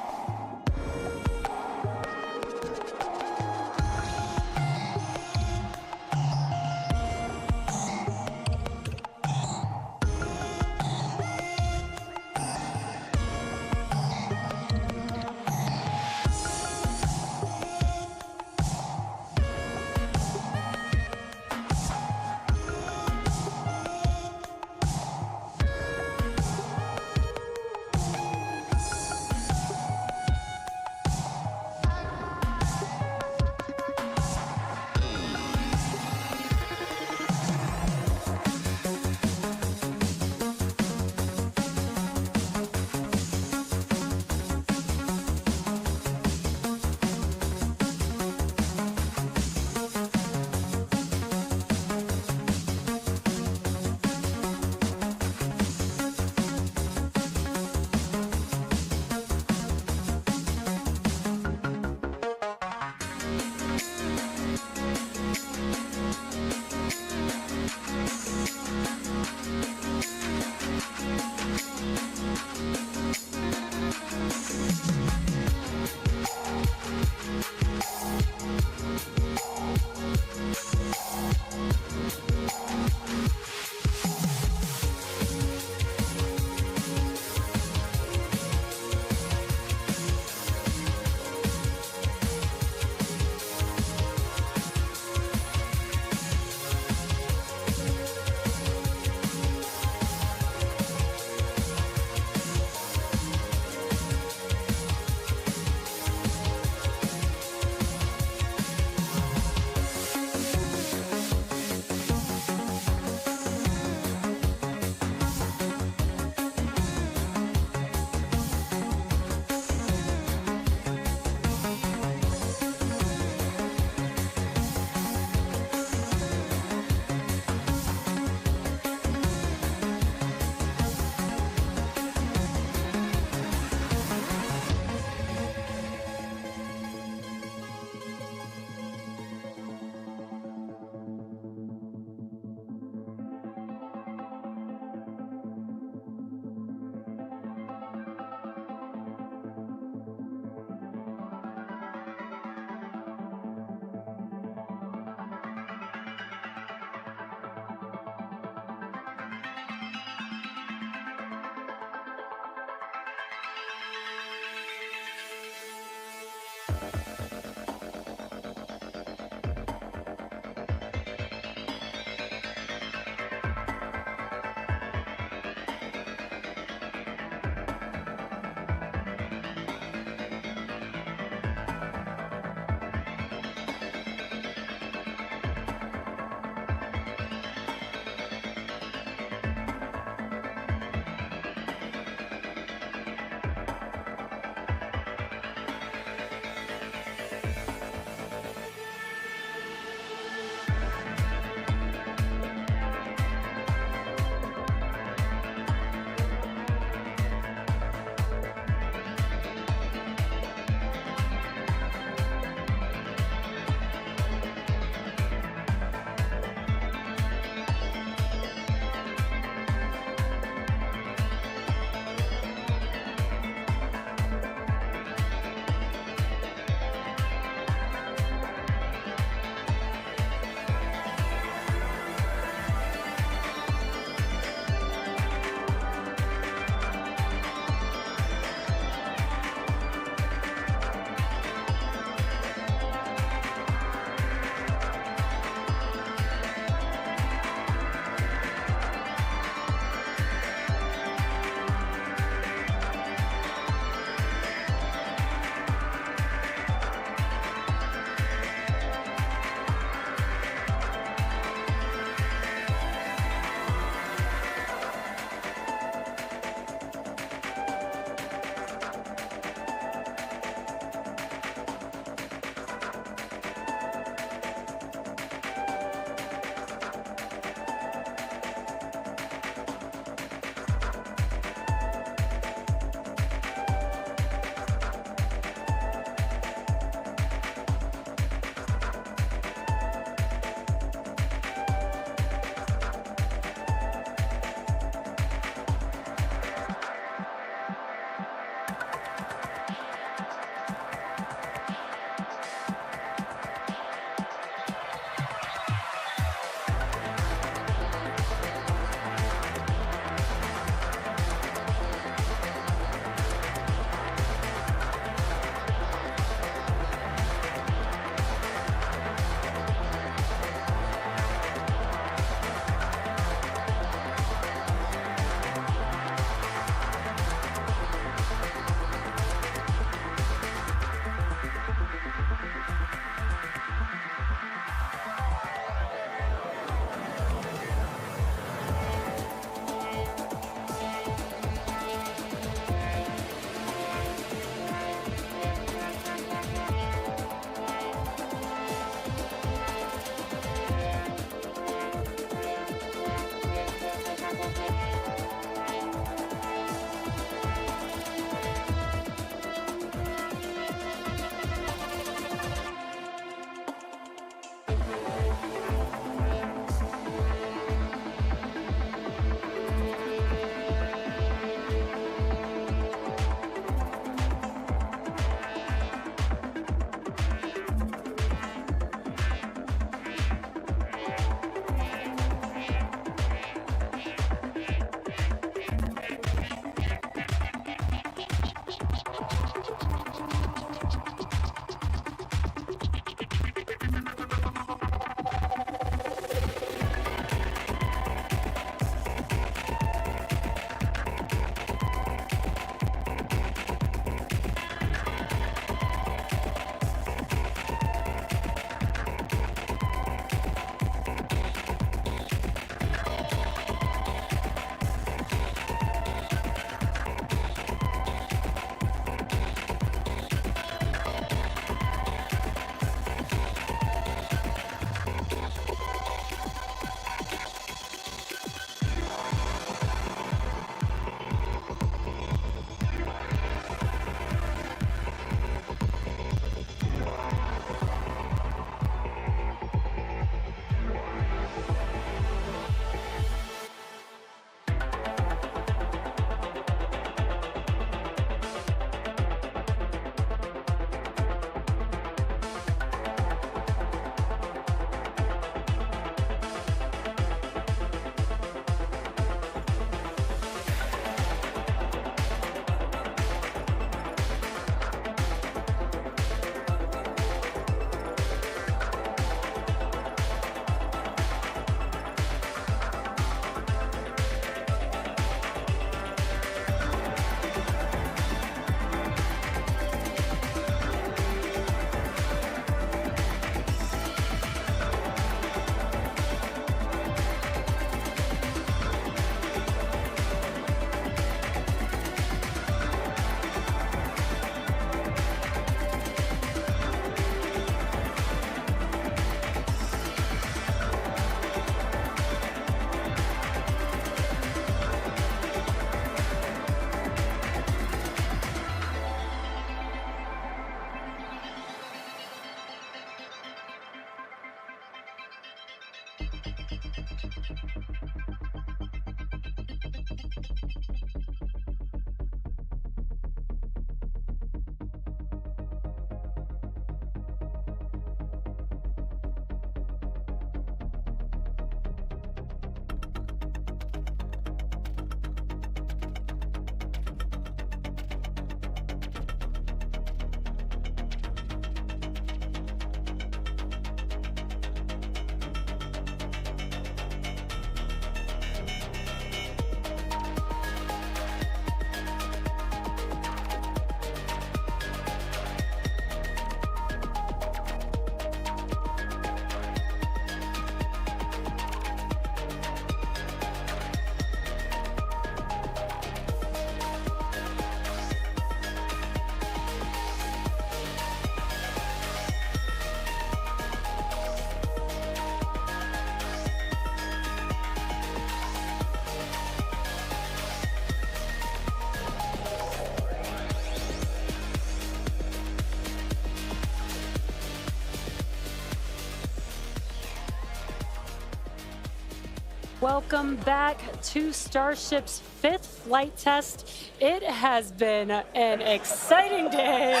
welcome back to Starship's 5th flight test. It has been an exciting day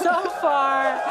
so far.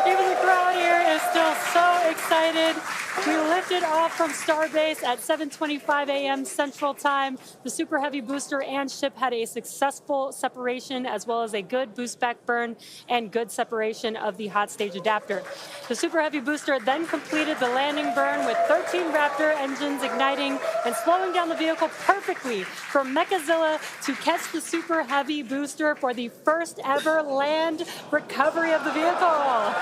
Even the crowd here is still so excited. We lifted off from Starbase at 7:25 a.m. Central Time. The Super Heavy booster and ship had a successful separation, as well as a good boost back burn and good separation of the hot stage adapter. The Super Heavy booster then completed the landing burn with 13 Raptor engines igniting and slowing down the vehicle perfectly for Mechazilla to catch the Super Heavy booster for the first ever land recovery of the vehicle.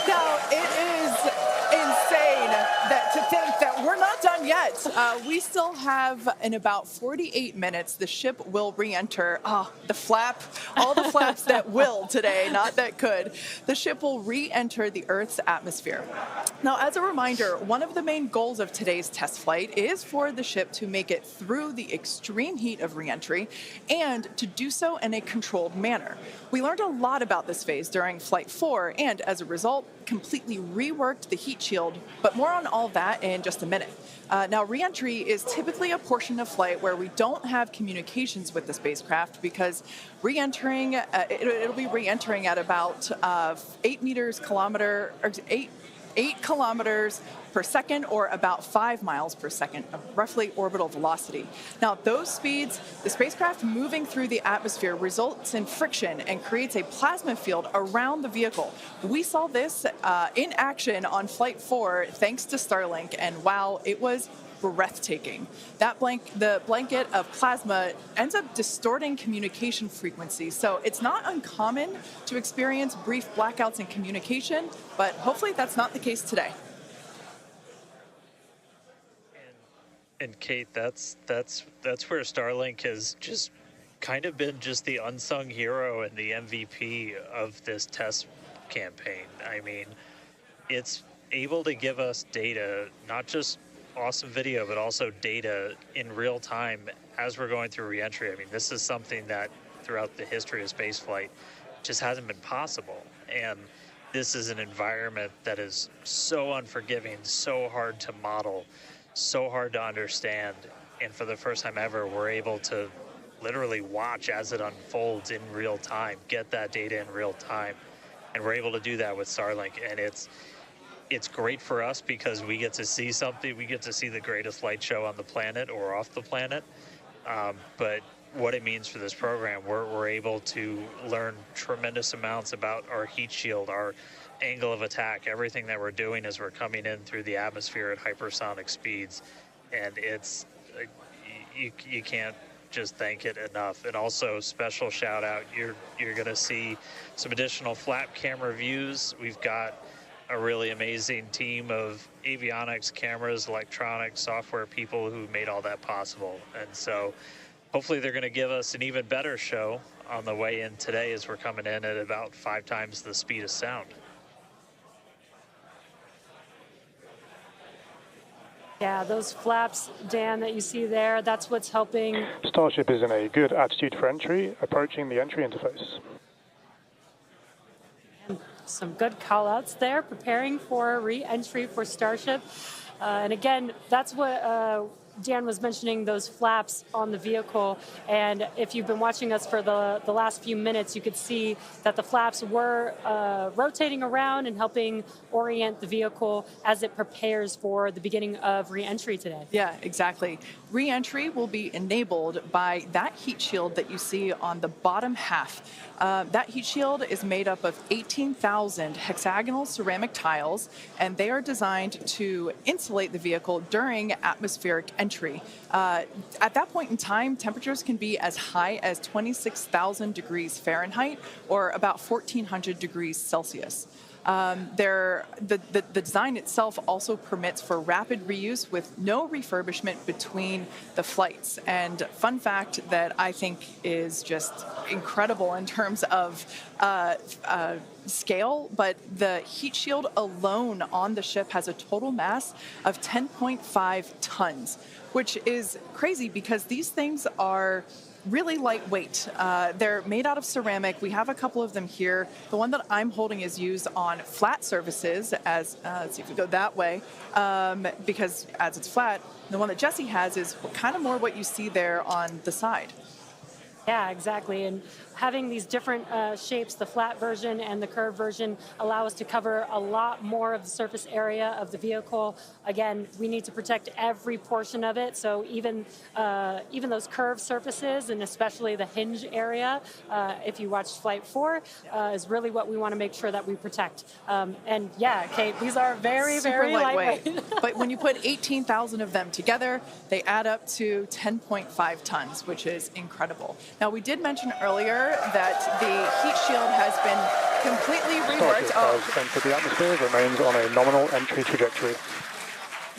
Now, it is insane to think that we're not done yet. We still have, in about 48 minutes, the ship will re-enter. Oh, the flap, all the flaps that will today, not that could. The ship will re-enter the Earth's atmosphere. Now, as a reminder, one of the main goals of today's test flight is for the ship to make it through the extreme heat of re-entry and to do so in a controlled manner. We learned a lot about this phase during Flight 4 and, as a result, completely reworked the heat shield, but more on all that in just a minute. Now, re-entry is typically a portion of flight where we don't have communications with the spacecraft because re-entering, it'll be re-entering at about 8 kilometers per second, or about 5 miles per second of roughly orbital velocity. Now, those speeds, the spacecraft moving through the atmosphere results in friction and creates a plasma field around the vehicle. We saw this in action on Flight 4 thanks to Starlink, and wow, it was breathtaking. The blanket of plasma ends up distorting communication frequency, so it's not uncommon to experience brief blackouts in communication, but hopefully that's not the case today. And Kate, that's where Starlink has just kind of been just the unsung hero and the MVP of this test campaign. I mean, it's able to give us data, not just awesome video, but also data in real time as we're going through reentry. I mean, this is something that throughout the history of spaceflight just hasn't been possible. And this is an environment that is so unforgiving, so hard to model, so hard to understand. And for the first time ever, we're able to literally watch as it unfolds in real time, get that data in real time. And we're able to do that with Starlink. And it's great for us because we get to see something, we get to see the greatest light show on the planet or off the planet. But what it means for this program, we're able to learn tremendous amounts about our heat shield, our angle of attack, everything that we're doing as we're coming in through the atmosphere at hypersonic speeds. And it's, you can't just thank it enough. And also special shout out, you're gonna see some additional flap camera views. We've got a really amazing team of avionics, cameras, electronics, software people who made all that possible. And so hopefully they're gonna give us an even better show on the way in today as we're coming in at about 5 times the speed of sound. Yeah, those flaps, Dan, that you see there, that's what's helping. Starship is in a good attitude for entry, approaching the entry interface. And some good call-outs there, preparing for re-entry for Starship. And again, that's what Dan was mentioning, those flaps on the vehicle. And if you've been watching us for the last few minutes, you could see that the flaps were rotating around and helping orient the vehicle as it prepares for the beginning of re-entry today. Yeah, exactly. Re-entry will be enabled by that heat shield that you see on the bottom half. That heat shield is made up of 18,000 hexagonal ceramic tiles, and they are designed to insulate the vehicle during atmospheric entry. At that point in time, temperatures can be as high as 26,000 degrees Fahrenheit or about 1,400 degrees Celsius. The design itself also permits for rapid reuse with no refurbishment between the flights. And fun fact that I think is just incredible in terms of scale, but the heat shield alone on the ship has a total mass of 10.5 tons, which is crazy because these things are really lightweight. They're made out of ceramic. We have a couple of them here. The one that I'm holding is used on flat surfaces, as let's see if we go that way, because as it's flat. The one that Jesse has is kind of more what you see there on the side. Yeah, exactly. And having these different shapes, the flat version and the curved version, allow us to cover a lot more of the surface area of the vehicle. Again, we need to protect every portion of it. So even those curved surfaces, and especially the hinge area, if you watched Flight 4, is really what we want to make sure that we protect. And yeah, Kate, these are very, very lightweight. But when you put 18,000 of them together, they add up to 10.5 tons, which is incredible. Now, we did mention earlier that the heat shield has been completely reworked. Starship has entered the atmosphere, remains on a nominal entry trajectory.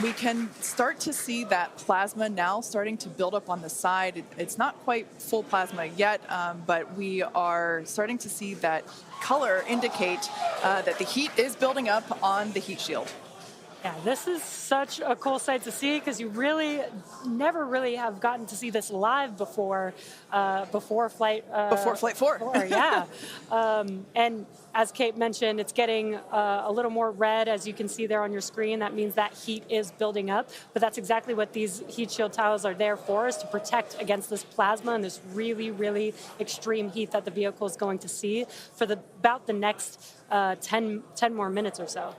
We can start to see that plasma now starting to build up on the side. It's not quite full plasma yet, but we are starting to see that color indicate that the heat is building up on the heat shield. Yeah, this is such a cool sight to see because you really never really have gotten to see this live before Flight 4. Yeah, and as Kate mentioned, it's getting a little more red, as you can see there on your screen. That means that heat is building up, but that's exactly what these heat shield tiles are there for, is to protect against this plasma and this really, really extreme heat that the vehicle is going to see for about the next 10 more minutes or so.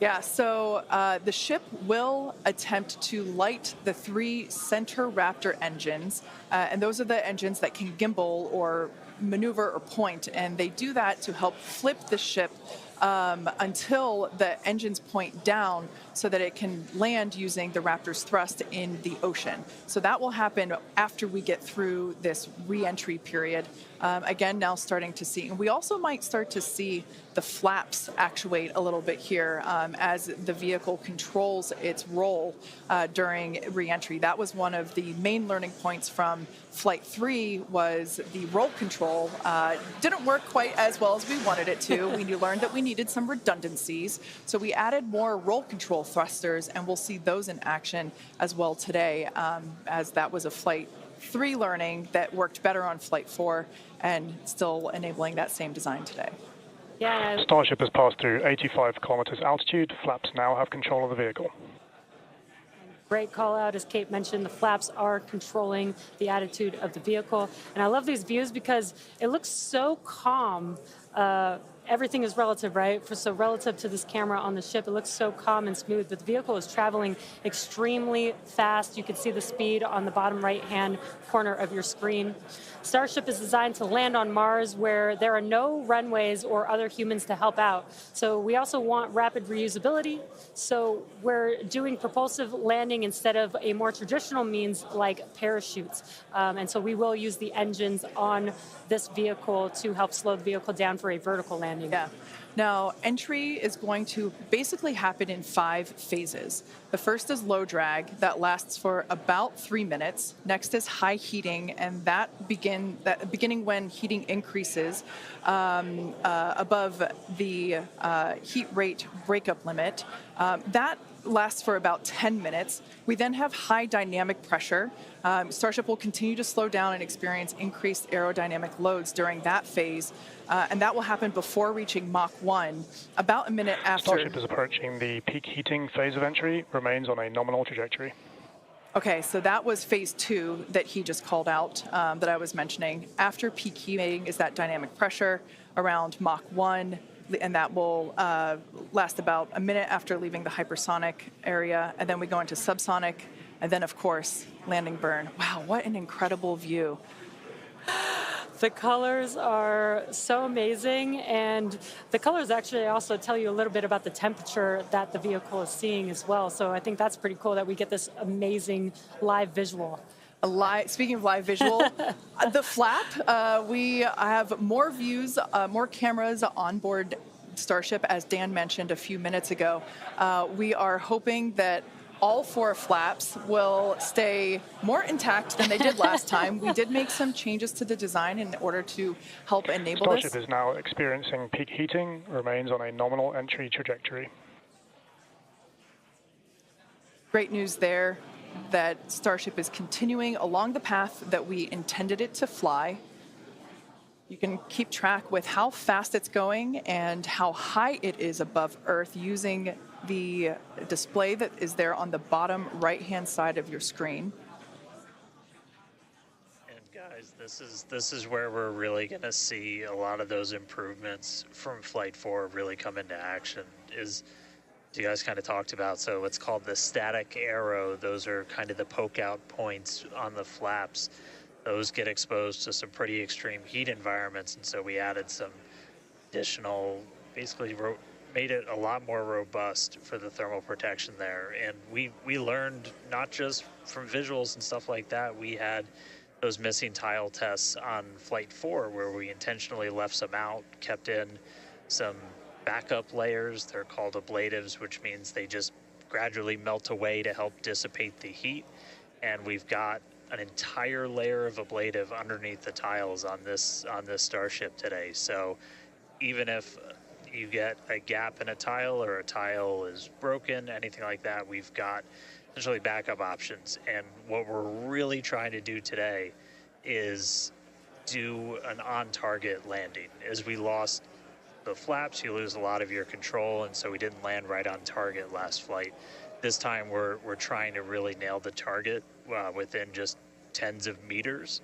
Yeah, so the ship will attempt to light the 3 center Raptor engines, and those are the engines that can gimbal or maneuver or point, and they do that to help flip the ship until the engines point down so that it can land using the Raptor's thrust in the ocean. So that will happen after we get through this re-entry period. Again, now starting to see, and we also might start to see the flaps actuate a little bit here as the vehicle controls its roll during re-entry. That was one of the main learning points from Flight 3, was the roll control didn't work quite as well as we wanted it to. We learned that we needed some redundancies, so we added more roll control thrusters, and we'll see those in action as well today, as that was a Flight 3 learning that worked better on Flight 4 and still enabling that same design today. Yeah. Starship has passed through 85 kilometers altitude. Flaps now have control of the vehicle. Great call out, as Kate mentioned, the flaps are controlling the attitude of the vehicle. And I love these views because it looks so calm. Everything is relative, right? So relative to this camera on the ship, it looks so calm and smooth, but the vehicle is traveling extremely fast. You can see the speed on the bottom right-hand corner of your screen. Starship is designed to land on Mars, where there are no runways or other humans to help out. So we also want rapid reusability. So we're doing propulsive landing instead of a more traditional means like parachutes. And so we will use the engines on this vehicle to help slow the vehicle down for a vertical landing. Yeah. Now, entry is going to basically happen in 5 phases. The first is low drag, that lasts for about 3 minutes. Next is high heating, and beginning when heating increases above the heat rate breakup limit. That lasts for about 10 minutes. We then have high dynamic pressure. Starship will continue to slow down and experience increased aerodynamic loads during that phase, and that will happen before reaching Mach 1, about a minute after. Starship is approaching the peak heating phase of entry, remains on a nominal trajectory. Okay, so that was phase 2 that he just called out, that I was mentioning. After peak heating is that dynamic pressure around Mach 1, and that will last about a minute after leaving the hypersonic area, and then we go into subsonic, and then, of course, landing burn. Wow, what an incredible view. The colors are so amazing, and the colors actually also tell you a little bit about the temperature that the vehicle is seeing as well. So I think that's pretty cool that we get this amazing live visual. Speaking of live visual, the flap, we have more views, more cameras on board Starship, as Dan mentioned a few minutes ago. We are hoping that all 4 flaps will stay more intact than they did last time. We did make some changes to the design in order to help enable Starship this. is now experiencing peak heating, remains on a nominal entry trajectory. Great news there. that Starship is continuing along the path that we intended it to fly. You can keep track with how fast it's going and how high it is above Earth using the display that is there on the bottom right-hand side of your screen. And guys, this is where we're really going to see a lot of those improvements from Flight 4 really come into action. Is you guys kind of talked about, so it's called the static arrow. Those are kind of the poke out points on the flaps. Those get exposed to some pretty extreme heat environments, and so we added some additional, basically made it a lot more robust for the thermal protection there. And we learned not just from visuals and stuff like that. We had those missing tile tests on Flight 4 where we intentionally left some out, kept in some backup layers. They're called ablatives, which means they just gradually melt away to help dissipate the heat. And we've got an entire layer of ablative underneath the tiles on this Starship today. So even if you get a gap in a tile or a tile is broken, anything like that, we've got essentially backup options. And what we're really trying to do today is do an on-target landing. As we lost the flaps, you lose a lot of your control, and so we didn't land right on target last flight. This time we're trying to really nail the target within just tens of meters,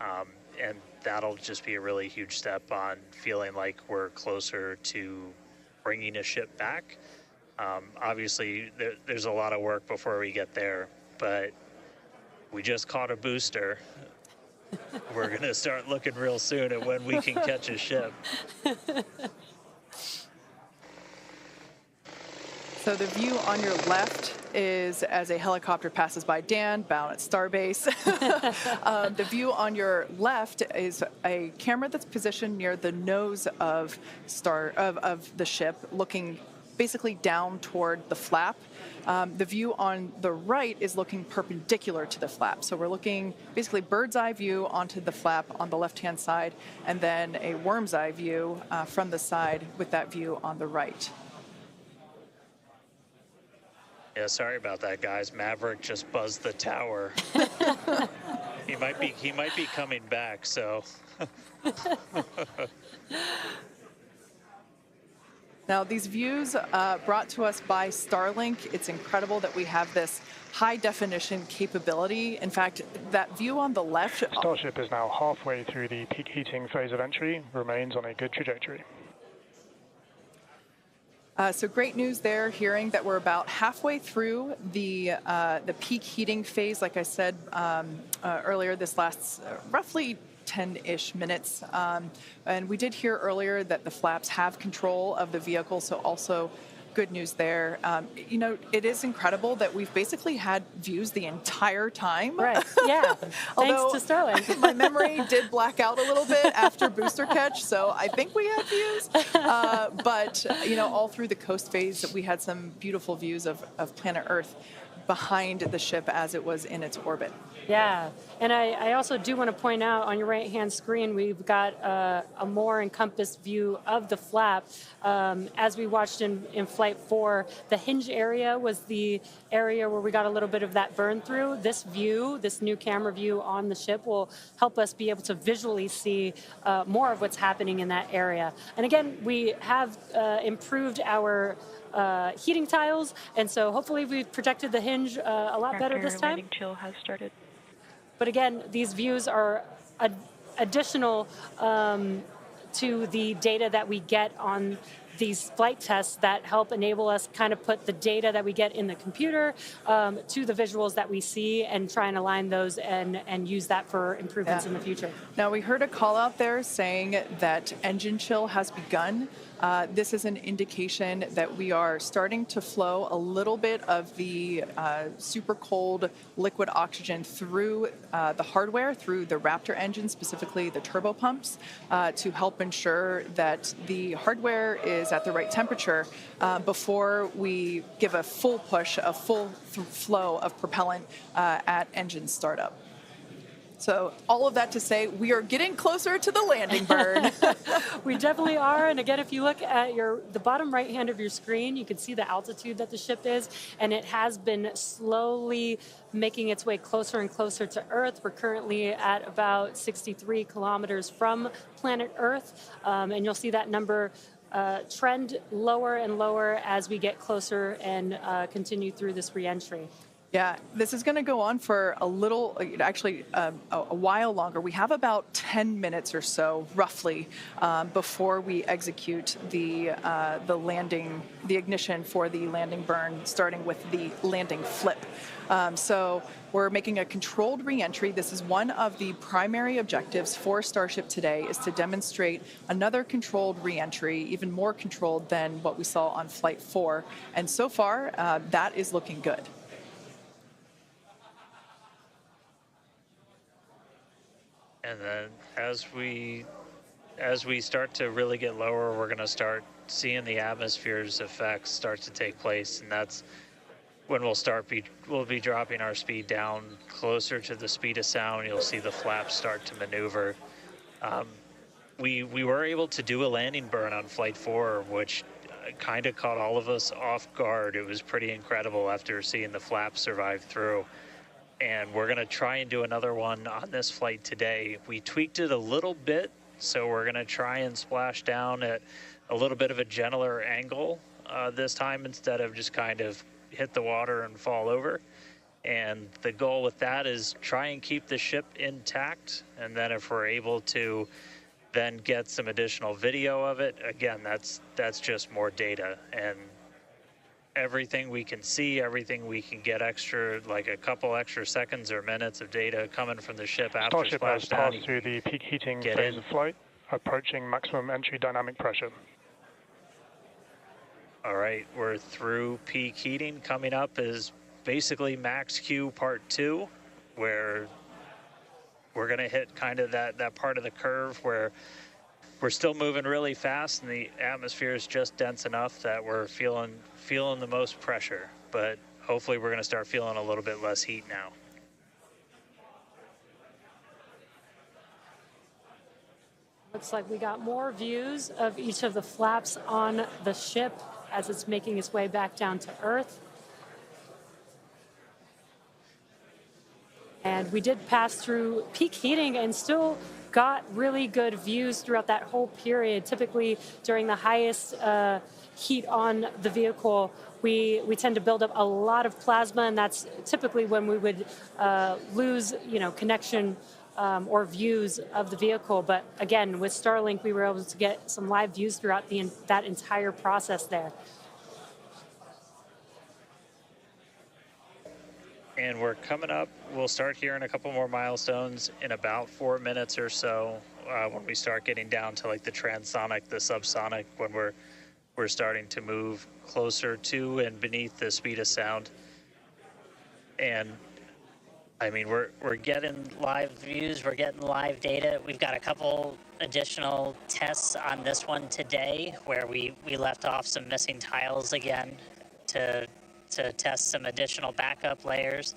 and that'll just be a really huge step on feeling like we're closer to bringing a ship back. Obviously, there's a lot of work before we get there, but we just caught a booster. We're going to start looking real soon at when we can catch a ship. So the view on your left is as a helicopter passes by Dan, bound at Starbase. The view on your left is a camera that's positioned near the nose of the ship, looking basically down toward the flap. The view on the right is looking perpendicular to the flap. So we're looking basically bird's eye view onto the flap on the left-hand side, and then a worm's eye view from the side with that view on the right. Yeah, sorry about that, guys. Maverick just buzzed the tower. He might be coming back, so. Now, these views brought to us by Starlink. It's incredible that we have this high-definition capability. In fact, that view on the left... Starship is now halfway through the peak heating phase of entry, remains on a good trajectory. So great news there, hearing that we're about halfway through the peak heating phase. Like I said earlier, this lasts roughly 10-ish minutes. And we did hear earlier that the flaps have control of the vehicle, so also good news there. You know, it is incredible that we've basically had views the entire time. Right, yeah, thanks to Starlink. My memory did black out a little bit after booster catch, so I think we had views. But, you know, all through the coast phase, we had some beautiful views of planet Earth behind the ship as it was in its orbit. Yeah, and I also do want to point out on your right-hand screen, we've got a more encompassed view of the flap. As we watched in Flight 4, the hinge area was the area where we got a little bit of that burn through. This view, this new camera view on the ship, will help us be able to visually see more of what's happening in that area. And again, we have improved our heating tiles, and so hopefully we've protected the hinge a lot better this time. Landing chill has started. But again, these views are additional to the data that we get on these flight tests that help enable us kind of put the data that we get in the computer to the visuals that we see and try and align those and use that for improvements in the future. Now, we heard a call out there saying that engine chill has begun. This is an indication that we are starting to flow a little bit of the super cold liquid oxygen through the hardware, through the Raptor engine, specifically the turbo pumps, to help ensure that the hardware is at the right temperature before we give a full push, a full flow of propellant at engine startup. So all of that to say, we are getting closer to the landing burn. We definitely are. And again, if you look at the bottom right hand of your screen, you can see the altitude that the ship is, and it has been slowly making its way closer and closer to Earth. We're currently at about 63 kilometers from planet Earth, and you'll see that number trend lower and lower as we get closer and continue through this reentry. Yeah, this is going to go on for a little, actually a while longer. We have about 10 minutes or so, roughly, before we execute the landing, the ignition for the landing burn, starting with the landing flip. So we're making a controlled reentry. This is one of the primary objectives for Starship today, is to demonstrate another controlled reentry, even more controlled than what we saw on Flight 4. And so far, that is looking good. And then as we start to really get lower, we're going to start seeing the atmosphere's effects start to take place, and that's when we'll be dropping our speed down closer to the speed of sound. You'll see the flaps start to maneuver. We were able to do a landing burn on Flight 4, which kind of caught all of us off guard. It was pretty incredible after seeing the flaps survive through. And we're going to try and do another one on this flight today. We tweaked it a little bit, so we're going to try and splash down at a little bit of a gentler angle this time, instead of just kind of hit the water and fall over. And the goal with that is try and keep the ship intact, and then if we're able to then get some additional video of it, again, that's just more data. And everything we can see, everything we can get extra, like a couple extra seconds or minutes of data coming from the ship after Starship has splashdown. passed through the peak heating phase of flight, approaching maximum entry dynamic pressure. All right, we're through peak heating. Coming up is basically max Q part 2, where we're going to hit kind of that part of the curve where we're still moving really fast and the atmosphere is just dense enough that we're feeling the most pressure, but hopefully we're going to start feeling a little bit less heat now. Looks like we got more views of each of the flaps on the ship as it's making its way back down to Earth. And we did pass through peak heating and still got really good views throughout that whole period. Typically during the highest heat on the vehicle, we tend to build up a lot of plasma, and that's typically when we would lose, connection or views of the vehicle. But again, with Starlink, we were able to get some live views throughout that entire process there. And we're coming up, we'll start hearing a couple more milestones in about 4 minutes or so, when we start getting down to like the transonic, the subsonic, when we're starting to move closer to and beneath the speed of sound. And I mean, we're getting live views, we're getting live data. We've got a couple additional tests on this one today where we left off some missing tiles again to test some additional backup layers.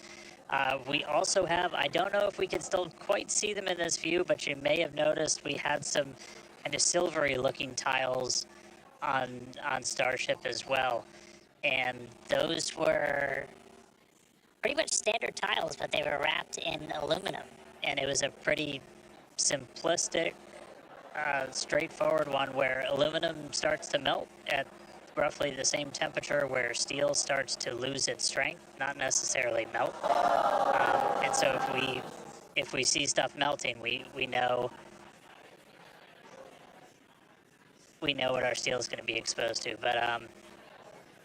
We also have, I don't know if we can still quite see them in this view, but you may have noticed we had some kind of silvery looking tiles on Starship as well. And those were pretty much standard tiles, but they were wrapped in aluminum. And it was a pretty simplistic, straightforward one where aluminum starts to melt at roughly the same temperature where steel starts to lose its strength, not necessarily melt. And so if we see stuff melting, we know what our steel is going to be exposed to. But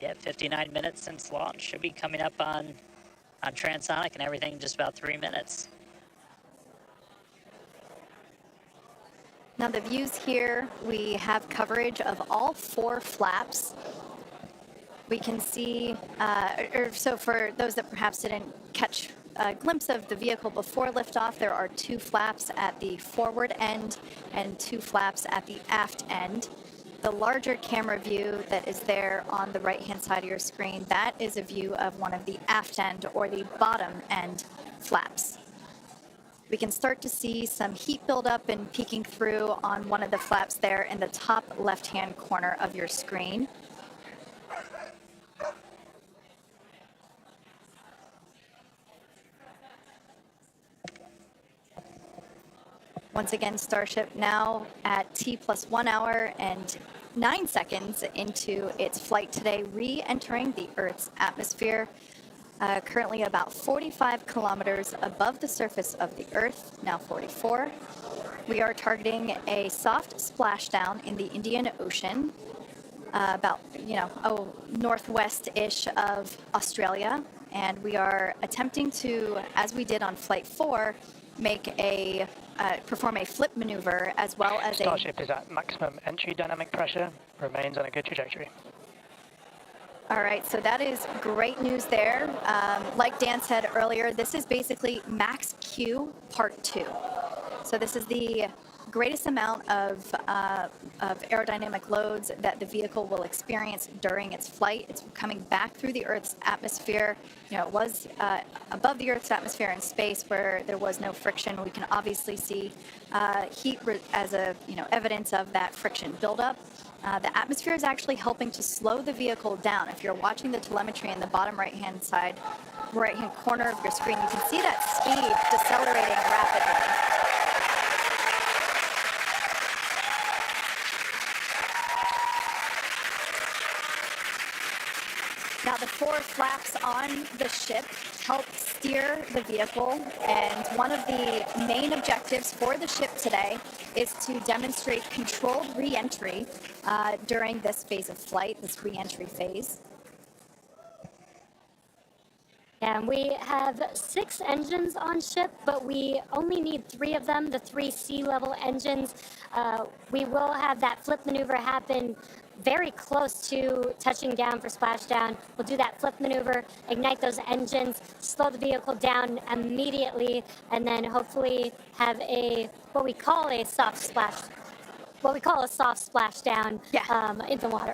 yeah, 59 minutes since launch, should be coming up on transonic and everything in just about 3 minutes. Now the views here, we have coverage of all 4 flaps. We can see, so for those that perhaps didn't catch a glimpse of the vehicle before liftoff, there are 2 flaps at the forward end and 2 flaps at the aft end. The larger camera view that is there on the right-hand side of your screen, that is a view of one of the aft end or the bottom end flaps. we can start to see some heat buildup and peeking through on one of the flaps there in the top left-hand corner of your screen. Once again, Starship now at T+1 hour and 9 seconds into its flight today, re-entering the Earth's atmosphere. Currently about 45 kilometers above the surface of the Earth, now 44. We are targeting a soft splashdown in the Indian Ocean, about, northwest-ish of Australia. And we are attempting to, as we did on Flight 4, perform a flip maneuver as well as Starship is at maximum entry dynamic pressure, remains on a good trajectory. All right, so that is great news there. Like Dan said earlier, this is basically max Q part 2. So this is the greatest amount of aerodynamic loads that the vehicle will experience during its flight. It's coming back through the Earth's atmosphere. It was above the Earth's atmosphere in space where there was no friction. We can obviously see heat as evidence of that friction buildup. The atmosphere is actually helping to slow the vehicle down. If you're watching the telemetry in the bottom right-hand corner of your screen, you can see that speed decelerating rapidly. Now, the 4 flaps on the ship help steer the vehicle, and one of the main objectives for the ship today is to demonstrate controlled re-entry during this phase of flight, this re-entry phase. And we have 6 engines on ship, but we only need 3 of them, the 3 sea-level engines. We will have that flip maneuver happen very close to touching down for splashdown. We'll do that flip maneuver, ignite those engines, slow the vehicle down immediately, and then hopefully have what we call a soft splashdown in the water.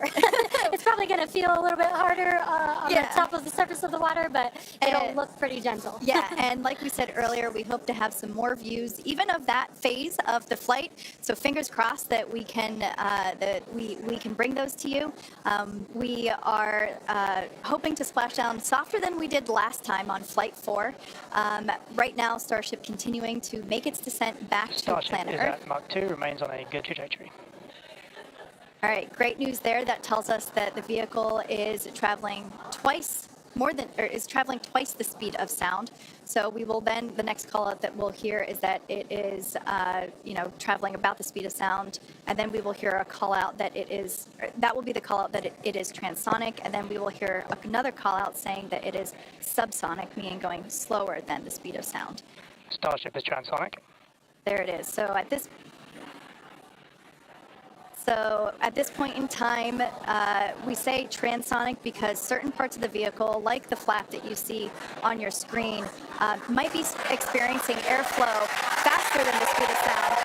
It's probably going to feel a little bit harder on the top of the surface of the water, but it'll look pretty gentle. Yeah, and like we said earlier, we hope to have some more views, even of that phase of the flight. So fingers crossed that we can we can bring those to you. We are hoping to splash down softer than we did last time on Flight 4. Right now, Starship continuing to make its descent back to planet Earth. At Mach 2, remains on a good trajectory. All right, great news there. That tells us that the vehicle is traveling twice the speed of sound. So we will then, the next call out that we'll hear is that it is, traveling about the speed of sound. And then we will hear a call out that that will be the call out that it is transonic. And then we will hear another call out saying that it is subsonic, meaning going slower than the speed of sound. Starship is transonic. There it is. So at this point in time, we say transonic because certain parts of the vehicle, like the flap that you see on your screen, might be experiencing airflow faster than the speed of sound,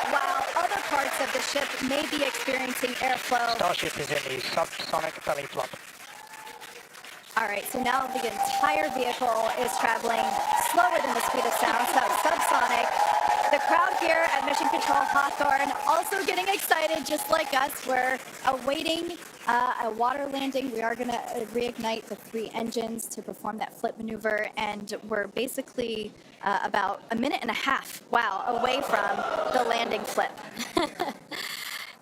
while other parts of the ship may be experiencing airflow. Starship is in the subsonic belly flop. All right, so now the entire vehicle is traveling slower than the speed of sound, so subsonic. The crowd here at Mission Control Hawthorne also getting excited, just like us. We're awaiting a water landing. We are going to reignite the 3 engines to perform that flip maneuver, and we're basically about a minute and a half, away from the landing flip.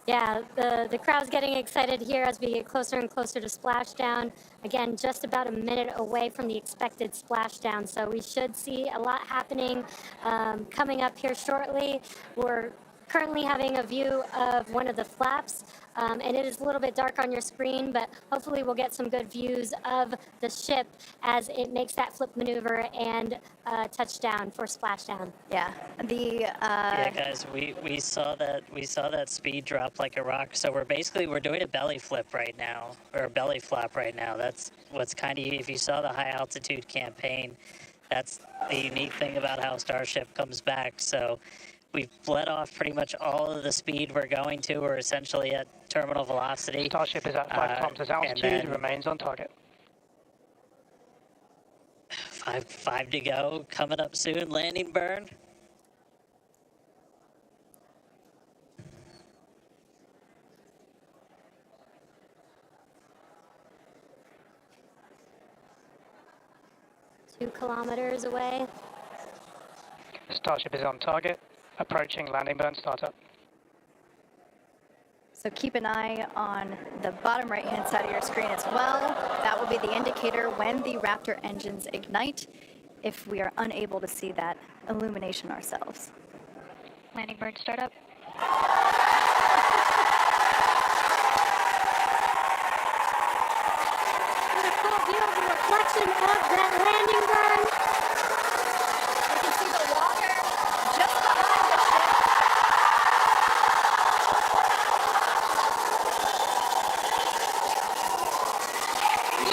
Yeah, the crowd's getting excited here as we get closer and closer to splashdown. Again, just about a minute away from the expected splashdown, so we should see a lot happening coming up here shortly. We're currently having a view of one of the flaps, and it is a little bit dark on your screen, but hopefully we'll get some good views of the ship as it makes that flip maneuver and touchdown for splashdown. Yeah, yeah, guys, we saw that speed drop like a rock. So we're doing a belly flip right now, or a belly flap right now. That's what's kind of, if you saw the high altitude campaign, that's the unique thing about how Starship comes back. So we've bled off pretty much all of the speed we're going to. We're essentially at terminal velocity. Starship is at 5 kilometers altitude, remains on target. Five to go. Coming up soon. Landing burn. Two kilometers away. Starship is on target. Approaching landing burn startup. So keep an eye on the bottom right-hand side of your screen as well. That will be the indicator when the Raptor engines ignite, if we are unable to see that illumination ourselves. Landing burn startup. What a cool view of the reflection of that landing burn. You can see the water just behind the ship.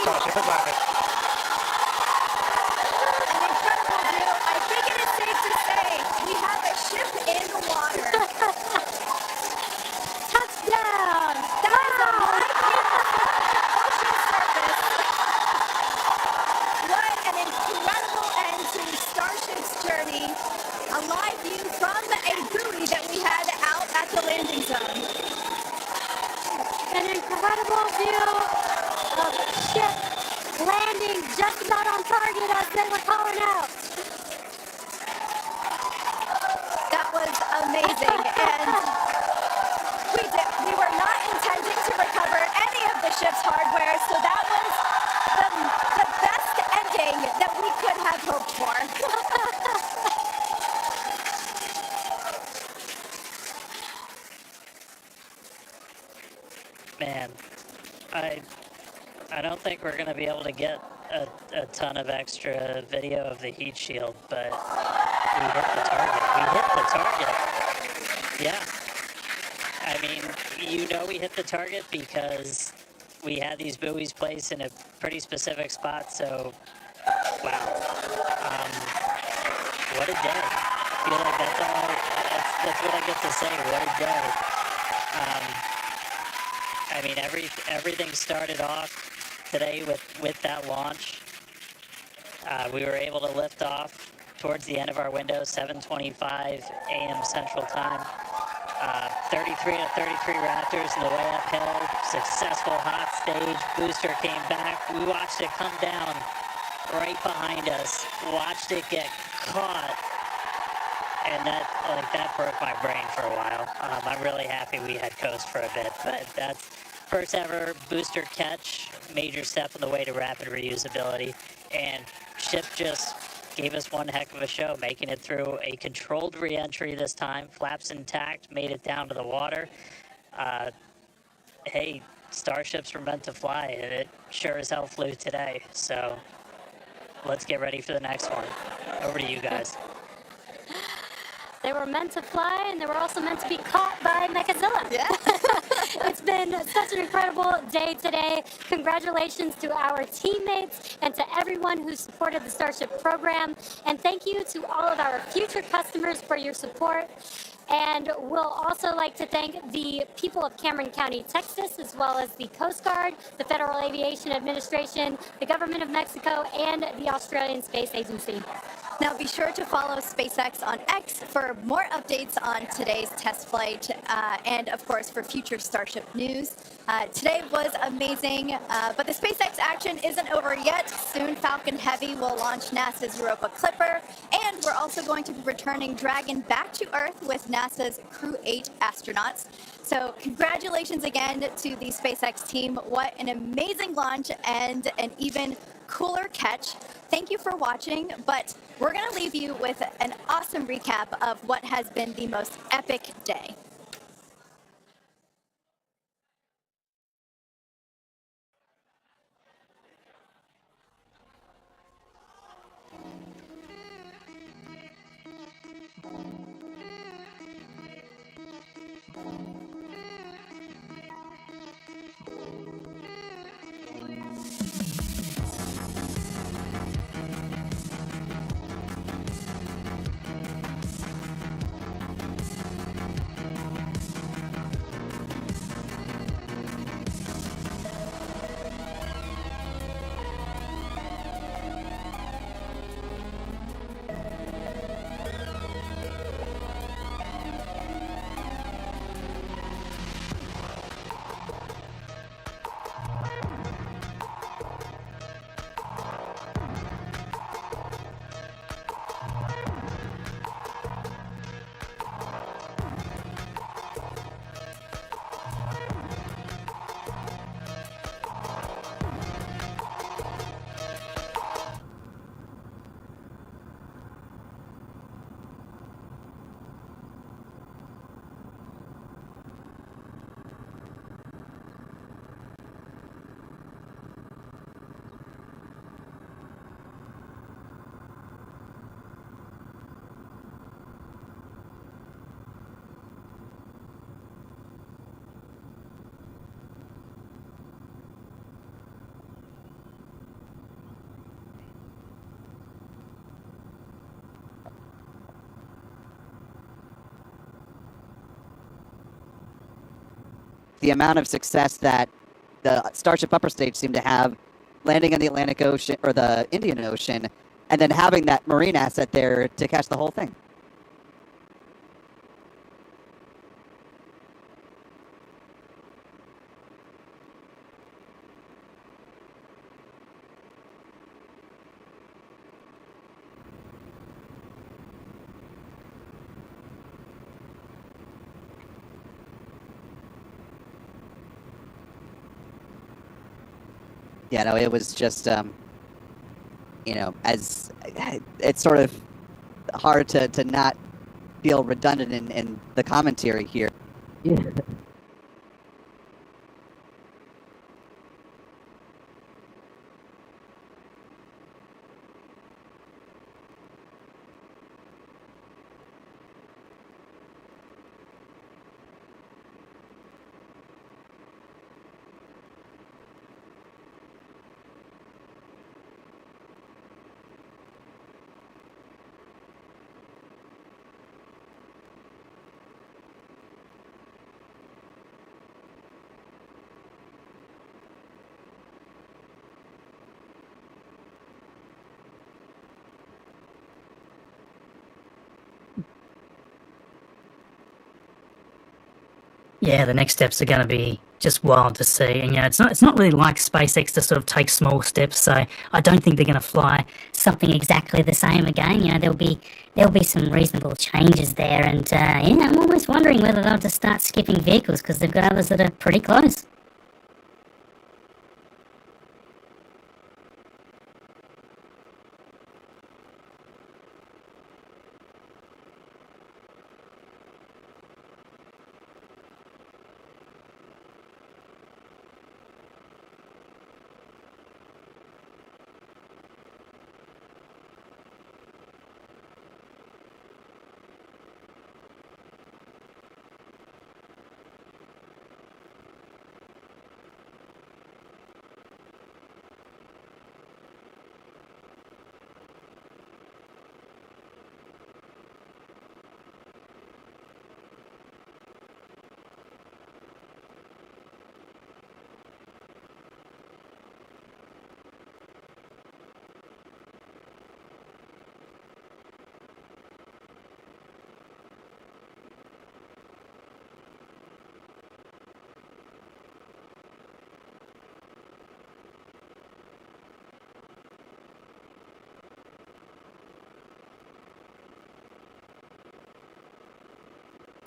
Starship has landed. An incredible view. I think it is safe to say we have a ship in the water. Touchdown! That is a light ocean surface. What an incredible end to Starship's journey. A live view from a buoy that we had out at the landing zone. An incredible view of ship landing just about on target as they were calling out. That was amazing. And we were not intending to recover any of the ship's hardware, so that was the best ending that we could have hoped for. Man, I don't think we're going to be able to get a ton of extra video of the heat shield, but we hit the target. We hit the target. Yeah. I mean, you know we hit the target because we had these buoys placed in a pretty specific spot, so wow. What a day. I feel like that's what I get to say. What a day. I mean, everything started off today with that launch. We were able to lift off towards the end of our window, 7:25 a.m. Central Time. 33 out of 33 Raptors in the way uphill. Successful hot stage. Booster came back. We watched it come down right behind us. Watched it get caught. And that broke my brain for a while. I'm really happy we had coast for a bit, but that's first ever booster catch, major step on the way to rapid reusability, and ship just gave us one heck of a show, making it through a controlled re-entry this time, flaps intact, made it down to the water. Hey, Starships were meant to fly, and it sure as hell flew today, so let's get ready for the next one. Over to you guys. They were meant to fly, and they were also meant to be caught by Mechazilla. Yeah. It's been such an incredible day today. Congratulations to our teammates and to everyone who supported the Starship program. And thank you to all of our future customers for your support. And we'll also like to thank the people of Cameron County, Texas, as well as the Coast Guard, the Federal Aviation Administration, the Government of Mexico, and the Australian Space Agency. Now be sure to follow SpaceX on X for more updates on today's test flight and of course for future Starship news. Today was amazing, but the SpaceX action isn't over yet. Soon Falcon Heavy will launch NASA's Europa Clipper, and we're also going to be returning Dragon back to Earth with NASA's Crew 8 astronauts. So congratulations again to the SpaceX team. What an amazing launch and an even cooler catch. Thank you for watching, but we're going to leave you with an awesome recap of what has been the most epic day. the amount of success that the Starship upper stage seemed to have, landing in the Atlantic Ocean or the Indian Ocean, and then having that marine asset there to catch the whole thing. Yeah, no, it was just, you know, as it's sort of hard to not feel redundant in the commentary here. Yeah. Yeah, the next steps are going to be just wild to see. And, it's not really like SpaceX to sort of take small steps, so I don't think they're going to fly something exactly the same again. There'll be some reasonable changes there, and I'm almost wondering whether they'll just start skipping vehicles because they've got others that are pretty close.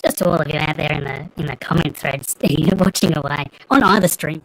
Just to all of you out there in the comment threads, you're watching away on either stream.